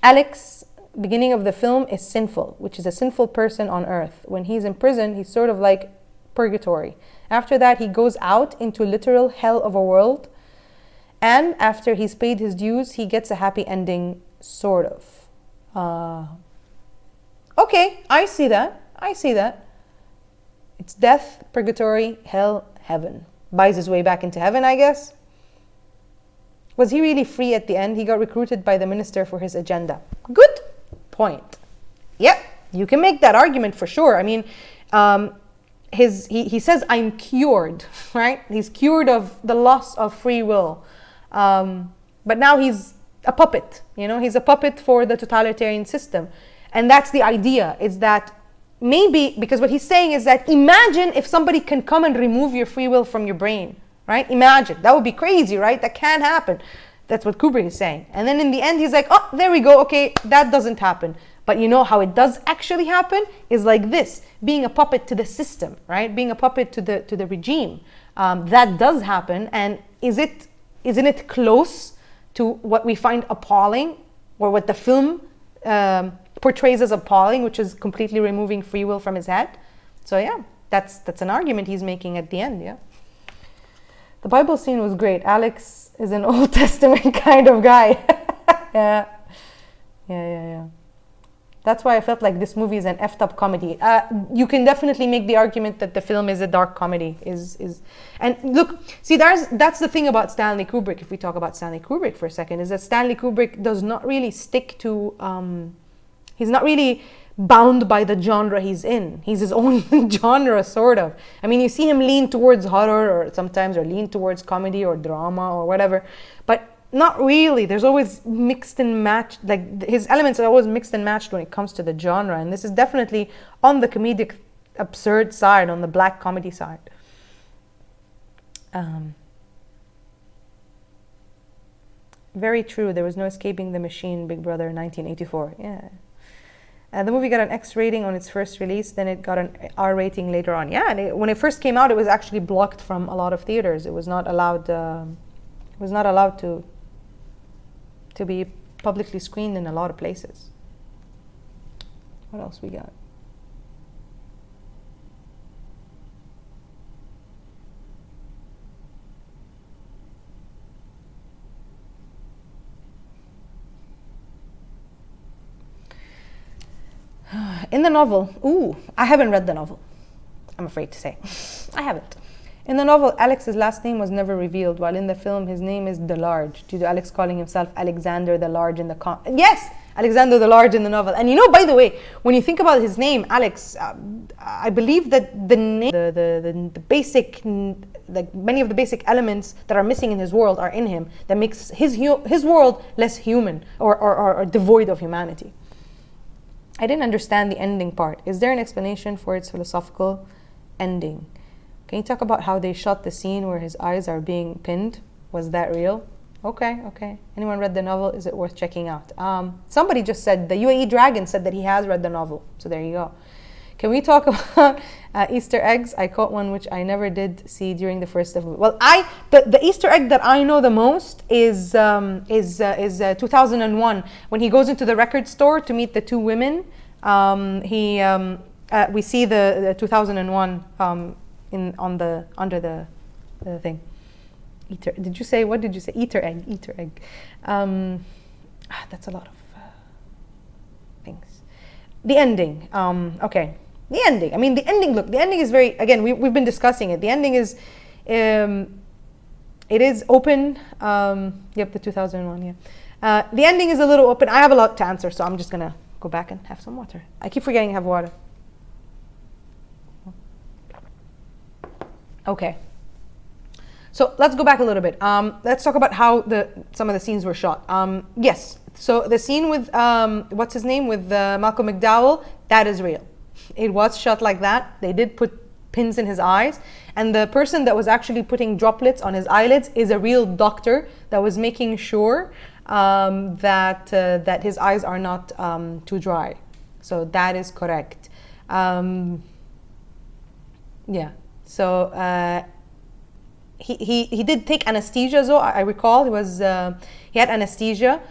Alex, beginning of the film, is sinful, which is a sinful person on earth. When he's in prison, he's sort of like purgatory. After that, he goes out into literal hell of a world, and after he's paid his dues, he gets a happy ending, sort of. Okay, I see that. It's death, purgatory, hell, heaven. Buys his way back into heaven, I guess. Was he really free at the end? He got recruited by the minister for his agenda. Good point. Yep, you can make that argument for sure. I mean, he says, I'm cured, right? He's cured of the loss of free will. But now he's a puppet, he's a puppet for the totalitarian system. And that's the idea, is that maybe, because what he's saying is that imagine if somebody can come and remove your free will from your brain, right? Imagine, that would be crazy, right? That can't happen. That's what Kubrick is saying. And then in the end, he's like, oh, there we go. Okay, that doesn't happen. But you know how it does actually happen is like this, being a puppet to the system, right? Being a puppet to the regime. That does happen. And isn't it close to what we find appalling, or what the film portrays as appalling, which is completely removing free will from his head? So yeah, that's an argument he's making at the end, yeah. The Bible scene was great. Alex is an Old Testament kind of guy. Yeah. That's why I felt like this movie is an effed up comedy. You can definitely make the argument that the film is a dark comedy. And look, see, that's the thing about Stanley Kubrick. If we talk about Stanley Kubrick for a second, is that Stanley Kubrick does not really stick to. He's not really bound by the genre he's in. He's his own genre, sort of. I mean, you see him lean towards horror, or sometimes, or lean towards comedy or drama or whatever, but not really. There's always mixed and matched, like his elements are always mixed and matched when it comes to the genre, and this is definitely on the comedic absurd side, on the black comedy side. Very true. There was no escaping the machine, Big Brother 1984. Yeah. The movie got an X rating on its first release, then it got an R rating later on. Yeah, and when it first came out, it was actually blocked from a lot of theaters. It was not allowed. To be publicly screened in a lot of places. What else we got? In the novel, I haven't read the novel, I'm afraid to say. I haven't. In the novel, Alex's last name was never revealed, while in the film, his name is the Large, due to Alex calling himself Alexander the Large in the Yes, Alexander the Large in the novel. And you know, by the way, when you think about his name, Alex, I believe that the name, the basic, like many of the basic elements that are missing in his world are in him, that makes his world less human or devoid of humanity. I didn't understand the ending part. Is there an explanation for its philosophical ending? Can you talk about how they shot the scene where his eyes are being pinned? Was that real? Okay. Anyone read the novel? Is it worth checking out? Somebody just said, the UAE Dragon said that he has read the novel. So there you go. Can we talk about Easter eggs? I caught one which I never did see during the first of. Well, the Easter egg that I know the most is 2001, when he goes into the record store to meet the two women. We see the 2001 under the thing. What did you say? Easter egg. That's a lot of things. The ending. Okay. The ending. I mean, the ending. Look, the ending is very. Again, we've been discussing it. The ending is, it is open. Yep, the 2001. Yeah. The ending is a little open. I have a lot to answer, so I'm just gonna go back and have some water. I keep forgetting to have water. Okay. So let's go back a little bit. Let's talk about how some of the scenes were shot. Yes. So the scene with what's his name, with Malcolm McDowell, that is real. It was shot like that. They did put pins in his eyes, and the person that was actually putting droplets on his eyelids is a real doctor that was making sure that his eyes are not too dry. So that is correct. Yeah. So he did take anesthesia, though. I recall he had anesthesia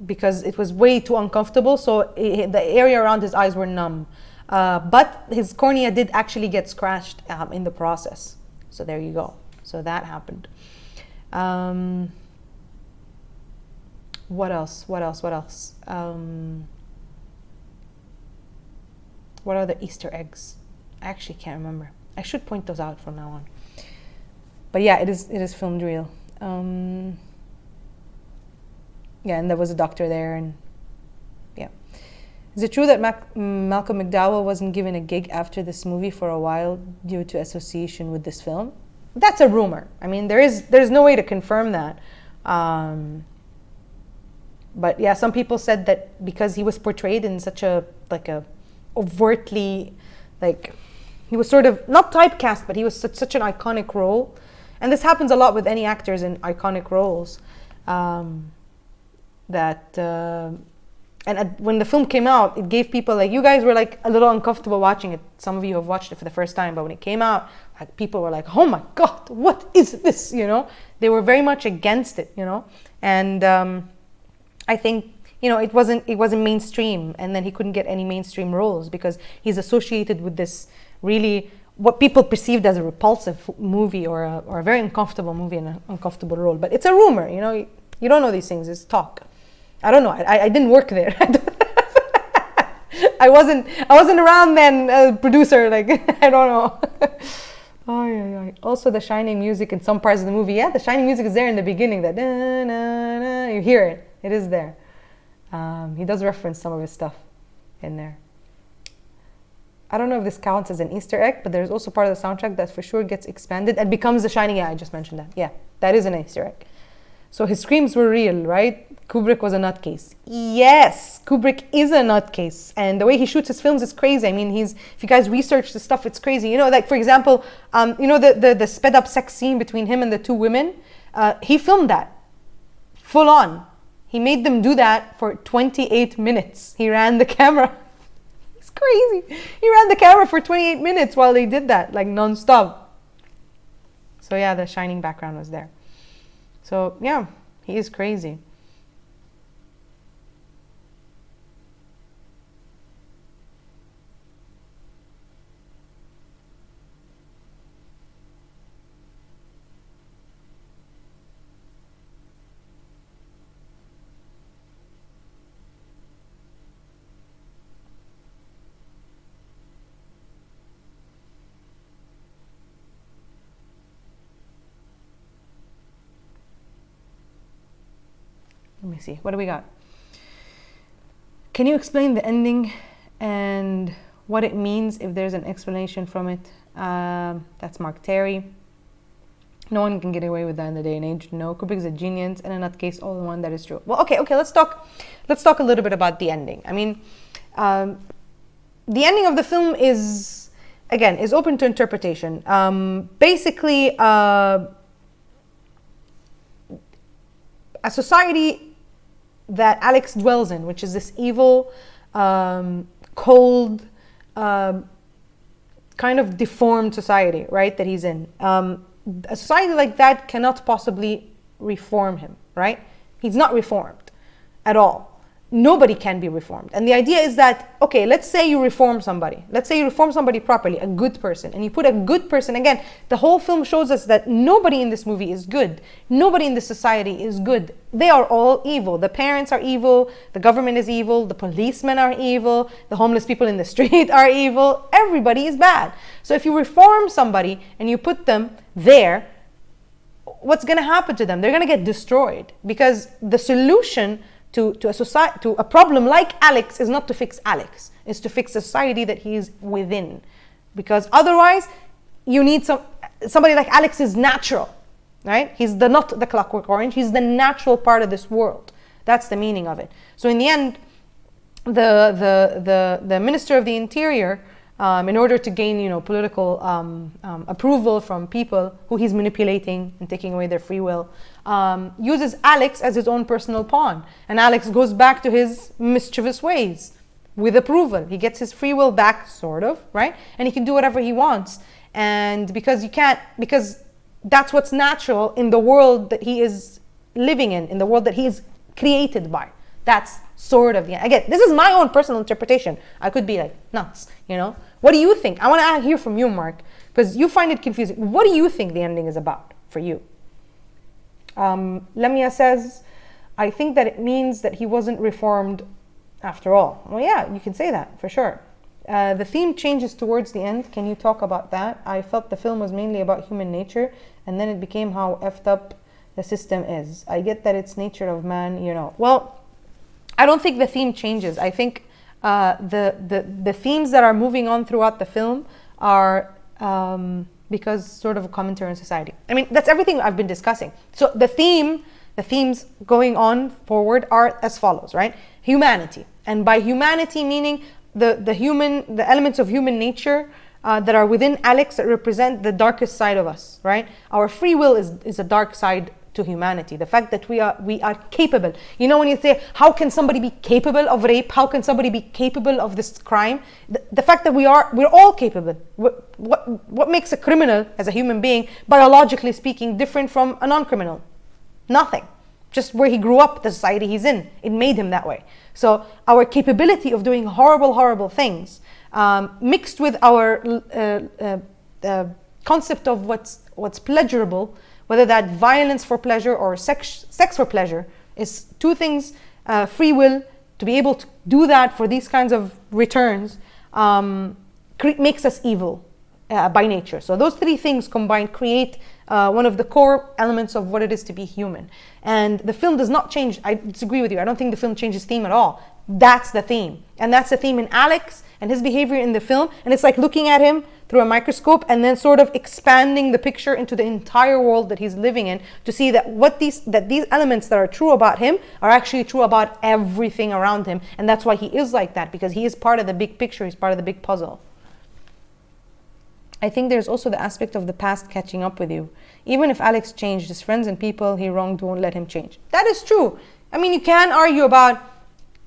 because it was way too uncomfortable. So the area around his eyes were numb, but his cornea did actually get scratched in the process. So there you go. So that happened. What else? What are the Easter eggs? I actually can't remember. I should point those out from now on. But yeah, it is filmed real. Yeah, and there was a doctor there, and yeah. Is it true that Malcolm McDowell wasn't given a gig after this movie for a while due to association with this film? That's a rumor. I mean, there's no way to confirm that. But yeah, some people said that because he was portrayed in such a overtly, he was sort of not typecast, but he was such an iconic role, and this happens a lot with any actors in iconic roles. When the film came out, it gave people, you guys were a little uncomfortable watching it. Some of you have watched it for the first time, but when it came out, people were like, "Oh my God, what is this?" They were very much against it, and I think it wasn't mainstream, and then he couldn't get any mainstream roles because he's associated with this really what people perceived as a repulsive movie or a very uncomfortable movie and an uncomfortable role. But it's a rumor, you know. You don't know these things. It's talk. I don't know. I didn't work there. I wasn't around then as a producer. Like, I don't know. Oh, yeah. Also, the Shining music in some parts of the movie. Yeah, the Shining music is there in the beginning. That you hear it. It is there. He does reference some of his stuff in there. I don't know if this counts as an Easter egg, but there's also part of the soundtrack that for sure gets expanded and becomes The Shining. Yeah, I just mentioned that. Yeah, that is an Easter egg. So his screams were real, right? Kubrick was a nutcase. Yes, Kubrick is a nutcase. And the way he shoots his films is crazy. I mean, if you guys research the stuff, it's crazy. You know, like, for example, the sped up sex scene between him and the two women, he filmed that full on. He made them do that for 28 minutes. He ran the camera. Crazy. He ran the camera for 28 minutes while they did that, like non-stop. So yeah, the Shining background was there. So yeah, he is crazy. Let me see. What do we got? Can you explain the ending and what it means if there's an explanation from it? That's Mark Terry. No one can get away with that in the day and age. No, Kubrick's a genius and a nutcase all in one. That is true. Well, okay. Let's talk a little bit about the ending. I mean, the ending of the film is open to interpretation. Basically, a society that Alex dwells in, which is this evil, cold, kind of deformed society, right, that he's in. A society like that cannot possibly reform him, right? He's not reformed at all. Nobody can be reformed. And the idea is that, okay, let's say you reform somebody. Let's say you reform somebody properly, a good person. And you put a good person, again, the whole film shows us that nobody in this movie is good. Nobody in this society is good. They are all evil. The parents are evil. The government is evil. The policemen are evil. The homeless people in the street are evil. Everybody is bad. So if you reform somebody and you put them there, what's going to happen to them? They're going to get destroyed, because the solution to a problem like Alex is not to fix Alex, it's to fix the society that he is within. Because otherwise, you need somebody like Alex is natural, right? He's not the Clockwork Orange, he's the natural part of this world. That's the meaning of it. So in the end, the Minister of the Interior, in order to gain, political approval from people who he's manipulating and taking away their free will, uses Alex as his own personal pawn. And Alex goes back to his mischievous ways with approval. He gets his free will back, sort of, right? And he can do whatever he wants. And because that's what's natural in the world that he is living in the world that he is created by. That's sort of, again, this is my own personal interpretation. I could be like nuts, What do you think? I want to hear from you, Mark, because you find it confusing. What do you think the ending is about for you? Lemia says, I think that it means that he wasn't reformed after all. Well, yeah, you can say that for sure. The theme changes towards the end. Can you talk about that? I felt the film was mainly about human nature, and then it became how effed up the system is. I get that it's nature of man, Well, I don't think the theme changes. I think the themes that are moving on throughout the film are because sort of a commentary on society. I mean, that's everything I've been discussing. So the themes going on forward are as follows, right? Humanity. And by humanity, meaning the elements of human nature that are within Alex that represent the darkest side of us, right? Our free will is a dark side to humanity. The fact that we are capable. When you say, how can somebody be capable of rape? How can somebody be capable of this crime? The fact that we're all capable. What makes a criminal as a human being, biologically speaking, different from a non-criminal? Nothing. Just where he grew up, the society he's in, it made him that way. So our capability of doing horrible, horrible things, mixed with our concept of what's pleasurable, whether that violence for pleasure or sex for pleasure, is two things. Free will, to be able to do that for these kinds of returns, makes us evil by nature. So those three things combined create one of the core elements of what it is to be human. And the film does not change. I disagree with you. I don't think the film changes theme at all. That's the theme. And that's the theme in Alex and his behavior in the film. And it's like looking at him through a microscope and then sort of expanding the picture into the entire world that he's living in, to see that these elements that are true about him are actually true about everything around him. And that's why he is like that, because he is part of the big picture. He's part of the big puzzle. I think there's also the aspect of the past catching up with you. Even if Alex changed, his friends and people he wronged won't let him change. That is true. I mean, you can argue about,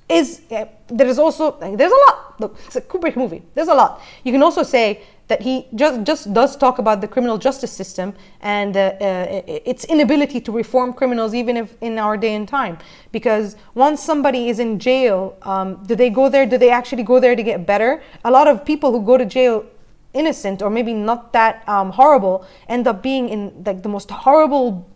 there's a lot. Look, it's a Kubrick movie. There's a lot. You can also say that he just does talk about the criminal justice system and its inability to reform criminals, even if in our day and time. Because once somebody is in jail, do they go there? Do they actually go there to get better? A lot of people who go to jail innocent or maybe not that horrible end up being in like the most horrible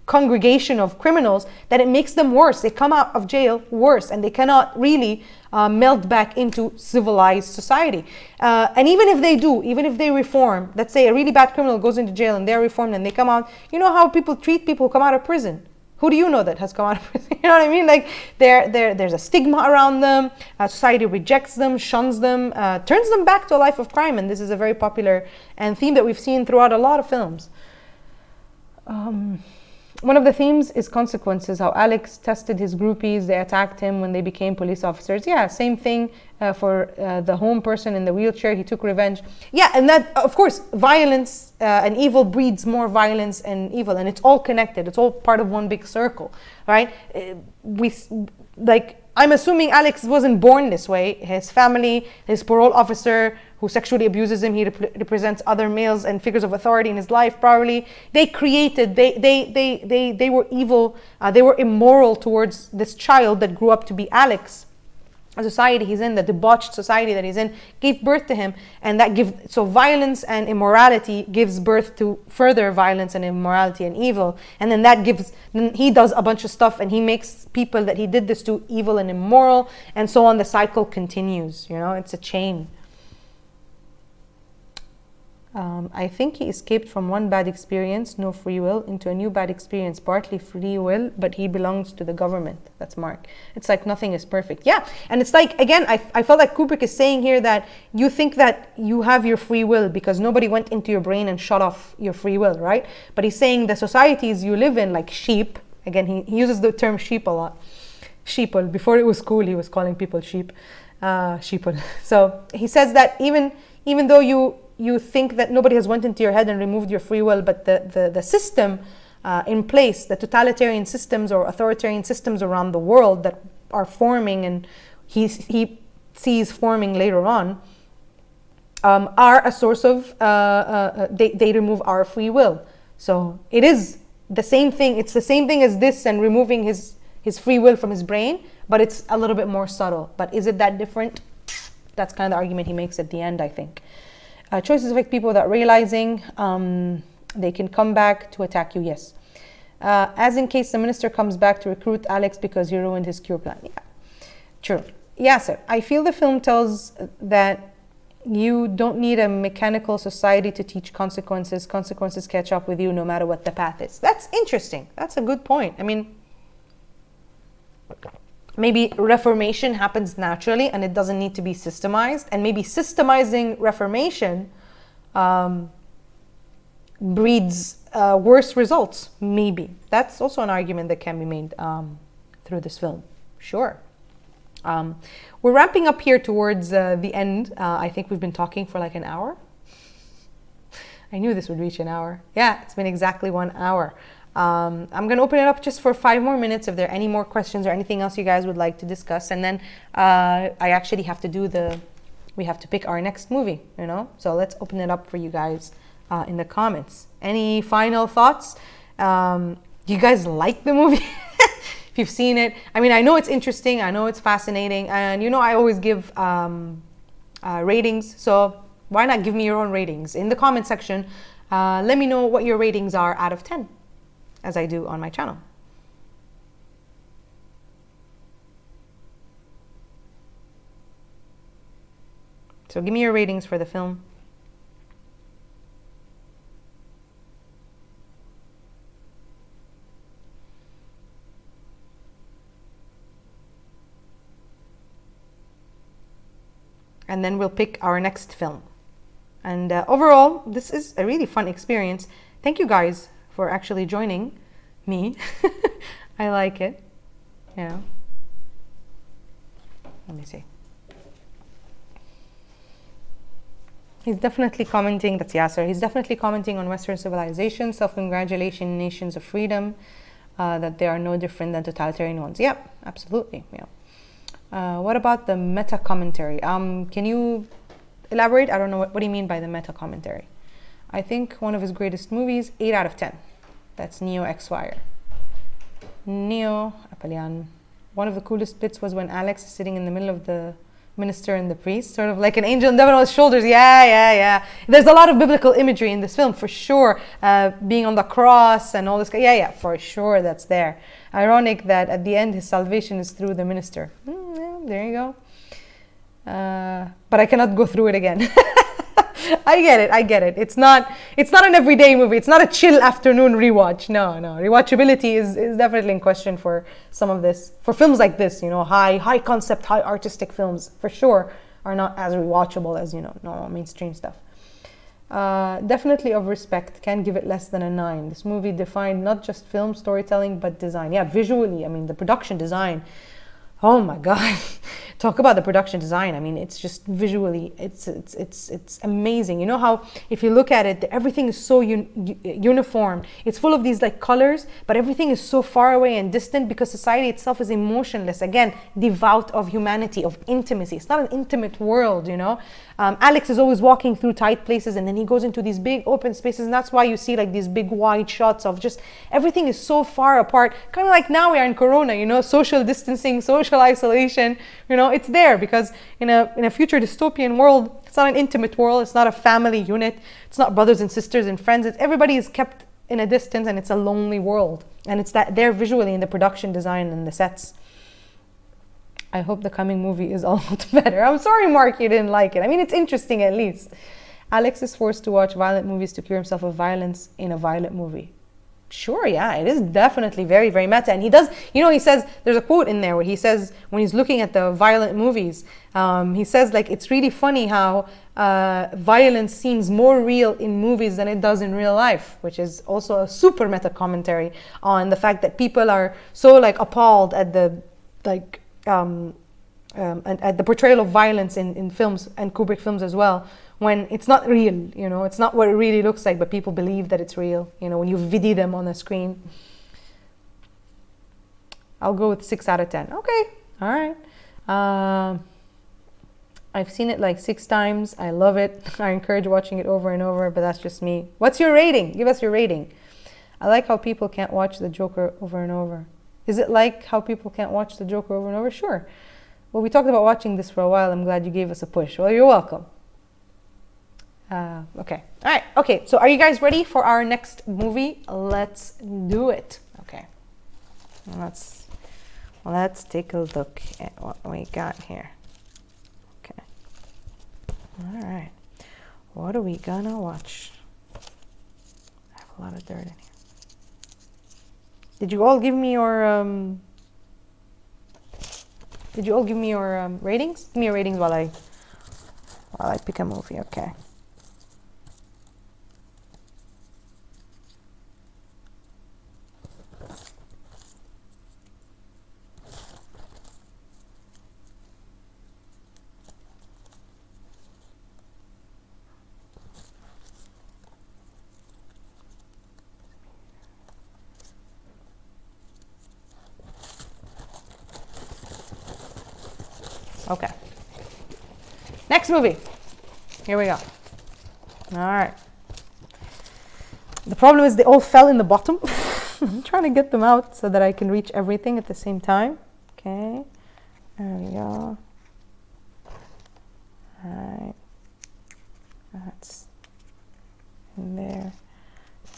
congregation of criminals, that it makes them worse. They come out of jail worse, and they cannot really melt back into civilized society. And even if they do, even if they reform, let's say a really bad criminal goes into jail and they're reformed and they come out, you know how people treat people who come out of prison? Who do you know that has come out of prison? You know what I mean? Like there's a stigma around them. Society rejects them, shuns them, turns them back to a life of crime. And this is a very popular and theme that we've seen throughout a lot of films. One of the themes is consequences, how Alex tested his groupies, they attacked him when they became police officers. Yeah, same thing for the home person in the wheelchair, he took revenge. Yeah, and that, of course, violence and evil breeds more violence and evil, and it's all connected, it's all part of one big circle, right? I'm assuming Alex wasn't born this way. His family, his parole officer who sexually abuses him, he represents other males and figures of authority in his life probably. They were evil, they were immoral towards this child that grew up to be Alex. A society he's in, the debauched society that he's in, gave birth to him, and so violence and immorality gives birth to further violence and immorality and evil, and then then he does a bunch of stuff and he makes people that he did this to evil and immoral, and so on. The cycle continues. You know, it's a chain. I think he escaped from one bad experience, no free will, into a new bad experience, partly free will, but he belongs to the government. That's Mark. It's like nothing is perfect. Yeah, and it's like, again, I felt like Kubrick is saying here that you think that you have your free will because nobody went into your brain and shut off your free will, right? But he's saying the societies you live in, like sheep, again, he uses the term sheep a lot. Sheeple. Before it was cool, he was calling people sheep. Sheeple. So he says that even though you think that nobody has went into your head and removed your free will, but the system in place, the totalitarian systems or authoritarian systems around the world that are forming and he sees forming later on, are a source of, they remove our free will. So it is the same thing. It's the same thing as this and removing his free will from his brain, but it's a little bit more subtle. But is it that different? That's kind of the argument he makes at the end, I think. Choices affect people without realizing. They can come back to attack you, yes. As in case the minister comes back to recruit Alex because he ruined his cure plan. Yeah, true. Yeah, sir. I feel the film tells that you don't need a mechanical society to teach consequences. Consequences catch up with you no matter what the path is. That's interesting. That's a good point. I mean, maybe reformation happens naturally and it doesn't need to be systemized, and maybe systemizing reformation breeds worse results. Maybe that's also an argument that can be made through this film. Sure. We're ramping up here towards the end. I think we've been talking for like an hour. I knew this would reach an hour. Yeah, it's been exactly 1 hour. I'm going to open it up just for 5 more minutes if there are any more questions or anything else you guys would like to discuss. And then I actually have to we have to pick our next movie, you know? So let's open it up for you guys in the comments. Any final thoughts? Do you guys like the movie? If you've seen it. I mean, I know it's interesting. I know it's fascinating. And, you know, I always give ratings. So why not give me your own ratings in the comment section? Let me know what your ratings are out of 10, as I do on my channel. So give me your ratings for the film. And then we'll pick our next film. And overall, this is a really fun experience. Thank you guys for actually joining me. I like it. You know. Let me see. He's definitely commenting, that's Yasser, he's definitely commenting on Western civilization, self-congratulation, nations of freedom, that they are no different than totalitarian ones. Yep, absolutely. Yeah. What about the meta commentary? Can you elaborate? I don't know, what do you mean by the meta commentary? I think one of his greatest movies, 8 out of 10. That's Neo X-Wire. Neo, Apelian. One of the coolest bits was when Alex is sitting in the middle of the minister and the priest, sort of like an angel and devil on his shoulders. Yeah. There's a lot of biblical imagery in this film, for sure. Being on the cross and all this. Yeah, for sure, that's there. Ironic that at the end his salvation is through the minister. Yeah, there you go. But I cannot go through it again. I get it. It's not an everyday movie. It's not a chill afternoon rewatch. No. Rewatchability is definitely in question for some of this. For films like this, you know, high concept, high artistic films, for sure, are not as rewatchable as, you know, normal mainstream stuff. Definitely of respect. Can't give it less than a 9. This movie defined not just film storytelling, but design. Yeah, visually, I mean, the production design. Oh my God. Talk about the production design. I mean, it's just visually, it's amazing. You know how if you look at it, everything is so uniform. It's full of these like colors, but everything is so far away and distant because society itself is emotionless. Again, devout of humanity, of intimacy. It's not an intimate world, you know. Alex is always walking through tight places and then he goes into these big open spaces, and that's why you see like these big wide shots of just everything is so far apart. Kind of like now we are in Corona, you know, social distancing, social isolation, you know, it's there because in a future dystopian world, it's not an intimate world, it's not a family unit, it's not brothers and sisters and friends, it's everybody is kept in a distance and it's a lonely world. And it's that there visually in the production design and the sets. I hope the coming movie is a lot better. I'm sorry, Mark, you didn't like it. I mean, it's interesting at least. Alex is forced to watch violent movies to cure himself of violence in a violent movie. Sure, yeah, it is definitely very, very meta. And he does, you know, he says, there's a quote in there where he says, when he's looking at the violent movies, he says, like, it's really funny how violence seems more real in movies than it does in real life, which is also a super meta commentary on the fact that people are so, like, appalled at the, like, and at the portrayal of violence in films and Kubrick films as well, when it's not real, you know, it's not what it really looks like, but people believe that it's real, you know, when you video them on the screen. I'll go with 6 out of 10. Okay, all right. I've seen it like 6 times. I love it. I encourage watching it over and over, but that's just me. What's your rating? Give us your rating. I like how people can't watch the Joker over and over. Is it like how people can't watch the Joker over and over? Sure. Well, we talked about watching this for a while. I'm glad you gave us a push. Well, you're welcome. Okay. All right. Okay. So are you guys ready for our next movie? Let's do it. Okay. Let's take a look at what we got here. Okay. All right. What are we gonna watch? I have a lot of dirt in here. Did you all give me your ratings? Give me your ratings while I pick a movie. Okay. Okay. Next movie. Here we go. All right. The problem is they all fell in the bottom. I'm trying to get them out so that I can reach everything at the same time. Okay. There we go. All right. That's in there,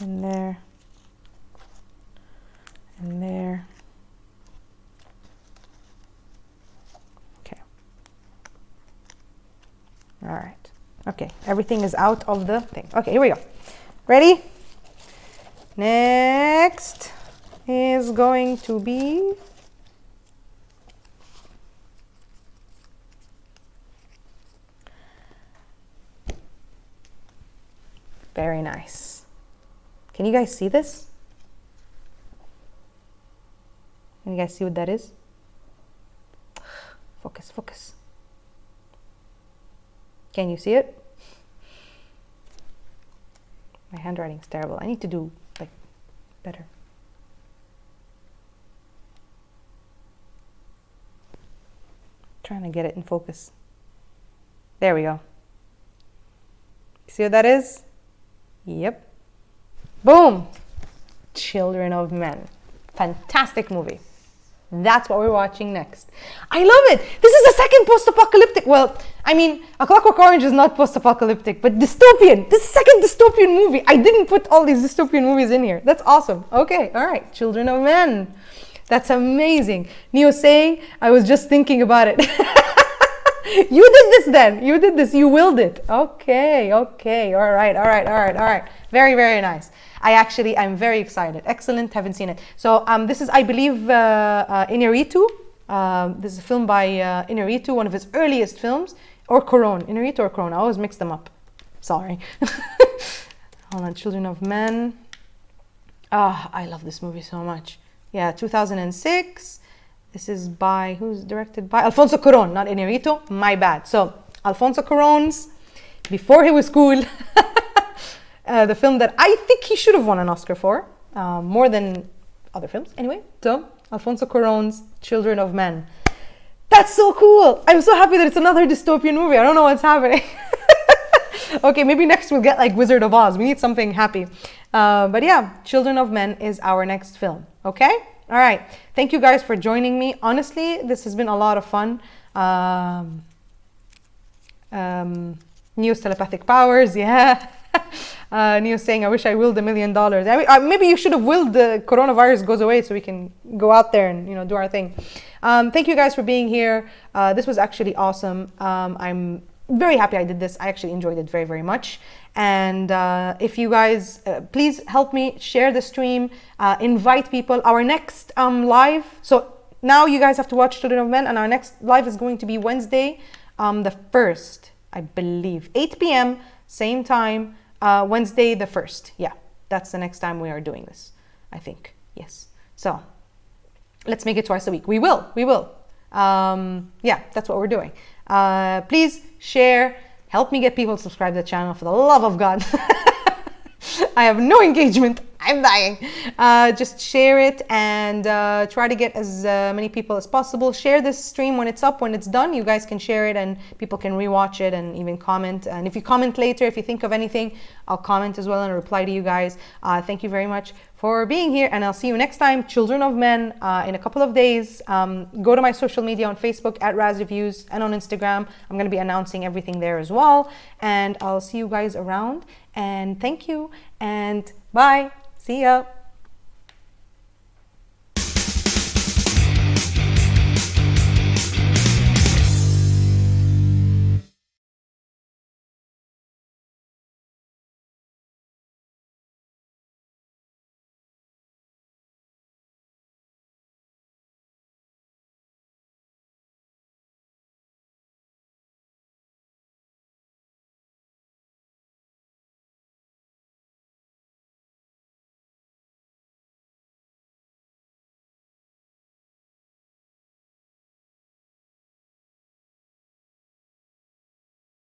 in there, in there. Okay. All right. Okay, everything is out of the thing. Okay, here we go. Ready? Next is going to be very nice. Can you guys see this? Can you guys see what that is? Focus, focus. Can you see it? My handwriting's terrible. I need to do like better. Trying to get it in focus. There we go. See what that is? Yep. Boom! Children of Men. Fantastic movie. That's what we're watching next. I love it. This is the second post-apocalyptic. Well, I mean, A Clockwork Orange is not post-apocalyptic, but dystopian. This is the second dystopian movie. I didn't put all these dystopian movies in here. That's awesome. Okay, all right. Children of Men. That's amazing. Neo's saying, I was just thinking about it. You did this then. You did this. You willed it. Okay, okay. All right, all right, all right, all right. Very, very nice. I'm very excited. Excellent. Haven't seen it. So this is, I believe, Inarritu. This is a film by Inarritu, one of his earliest films. Or Corone. Inarritu or Corone. I always mix them up. Sorry. Hold on. Children of Men. Ah, I love this movie so much. Yeah, 2006. This is by, who's directed by? Alfonso Cuarón, not Inarritu. My bad. So, Alfonso Cuarón's, before he was cool, the film that I think he should have won an Oscar for, more than other films. Anyway, so Alfonso Cuarón's Children of Men. That's so cool. I'm so happy that it's another dystopian movie. I don't know what's happening. Okay, maybe next we'll get like Wizard of Oz. We need something happy. But yeah, Children of Men is our next film. Okay? All right. Thank you guys for joining me. Honestly, this has been a lot of fun. Neo's telepathic powers, yeah. Neo's saying, I wish I willed $1 million. I mean, maybe you should have willed the coronavirus goes away so we can go out there and, you know, do our thing. Thank you guys for being here. This was actually awesome. I'm very happy I did this. I actually enjoyed it very, very much. And if you guys, please help me share the stream, invite people. Our next live, so now you guys have to watch Children of Men, and our next live is going to be Wednesday, the 1st, I believe, 8 p.m., same time, Wednesday the 1st. Yeah, that's the next time we are doing this, I think. Yes. So let's make it twice a week. We will. Yeah, that's what we're doing. Please share, help me get people to subscribe to the channel, for the love of God. I have no engagement. I'm dying. Just share it and try to get as many people as possible. Share this stream when it's up, when it's done. You guys can share it and people can rewatch it and even comment. And if you comment later, if you think of anything, I'll comment as well and reply to you guys. Thank you very much for being here, and I'll see you next time. Children of Men in a couple of days. Go to my social media on Facebook at Razz Reviews and on Instagram. I'm going to be announcing everything there as well. And I'll see you guys around. And thank you and bye. See ya.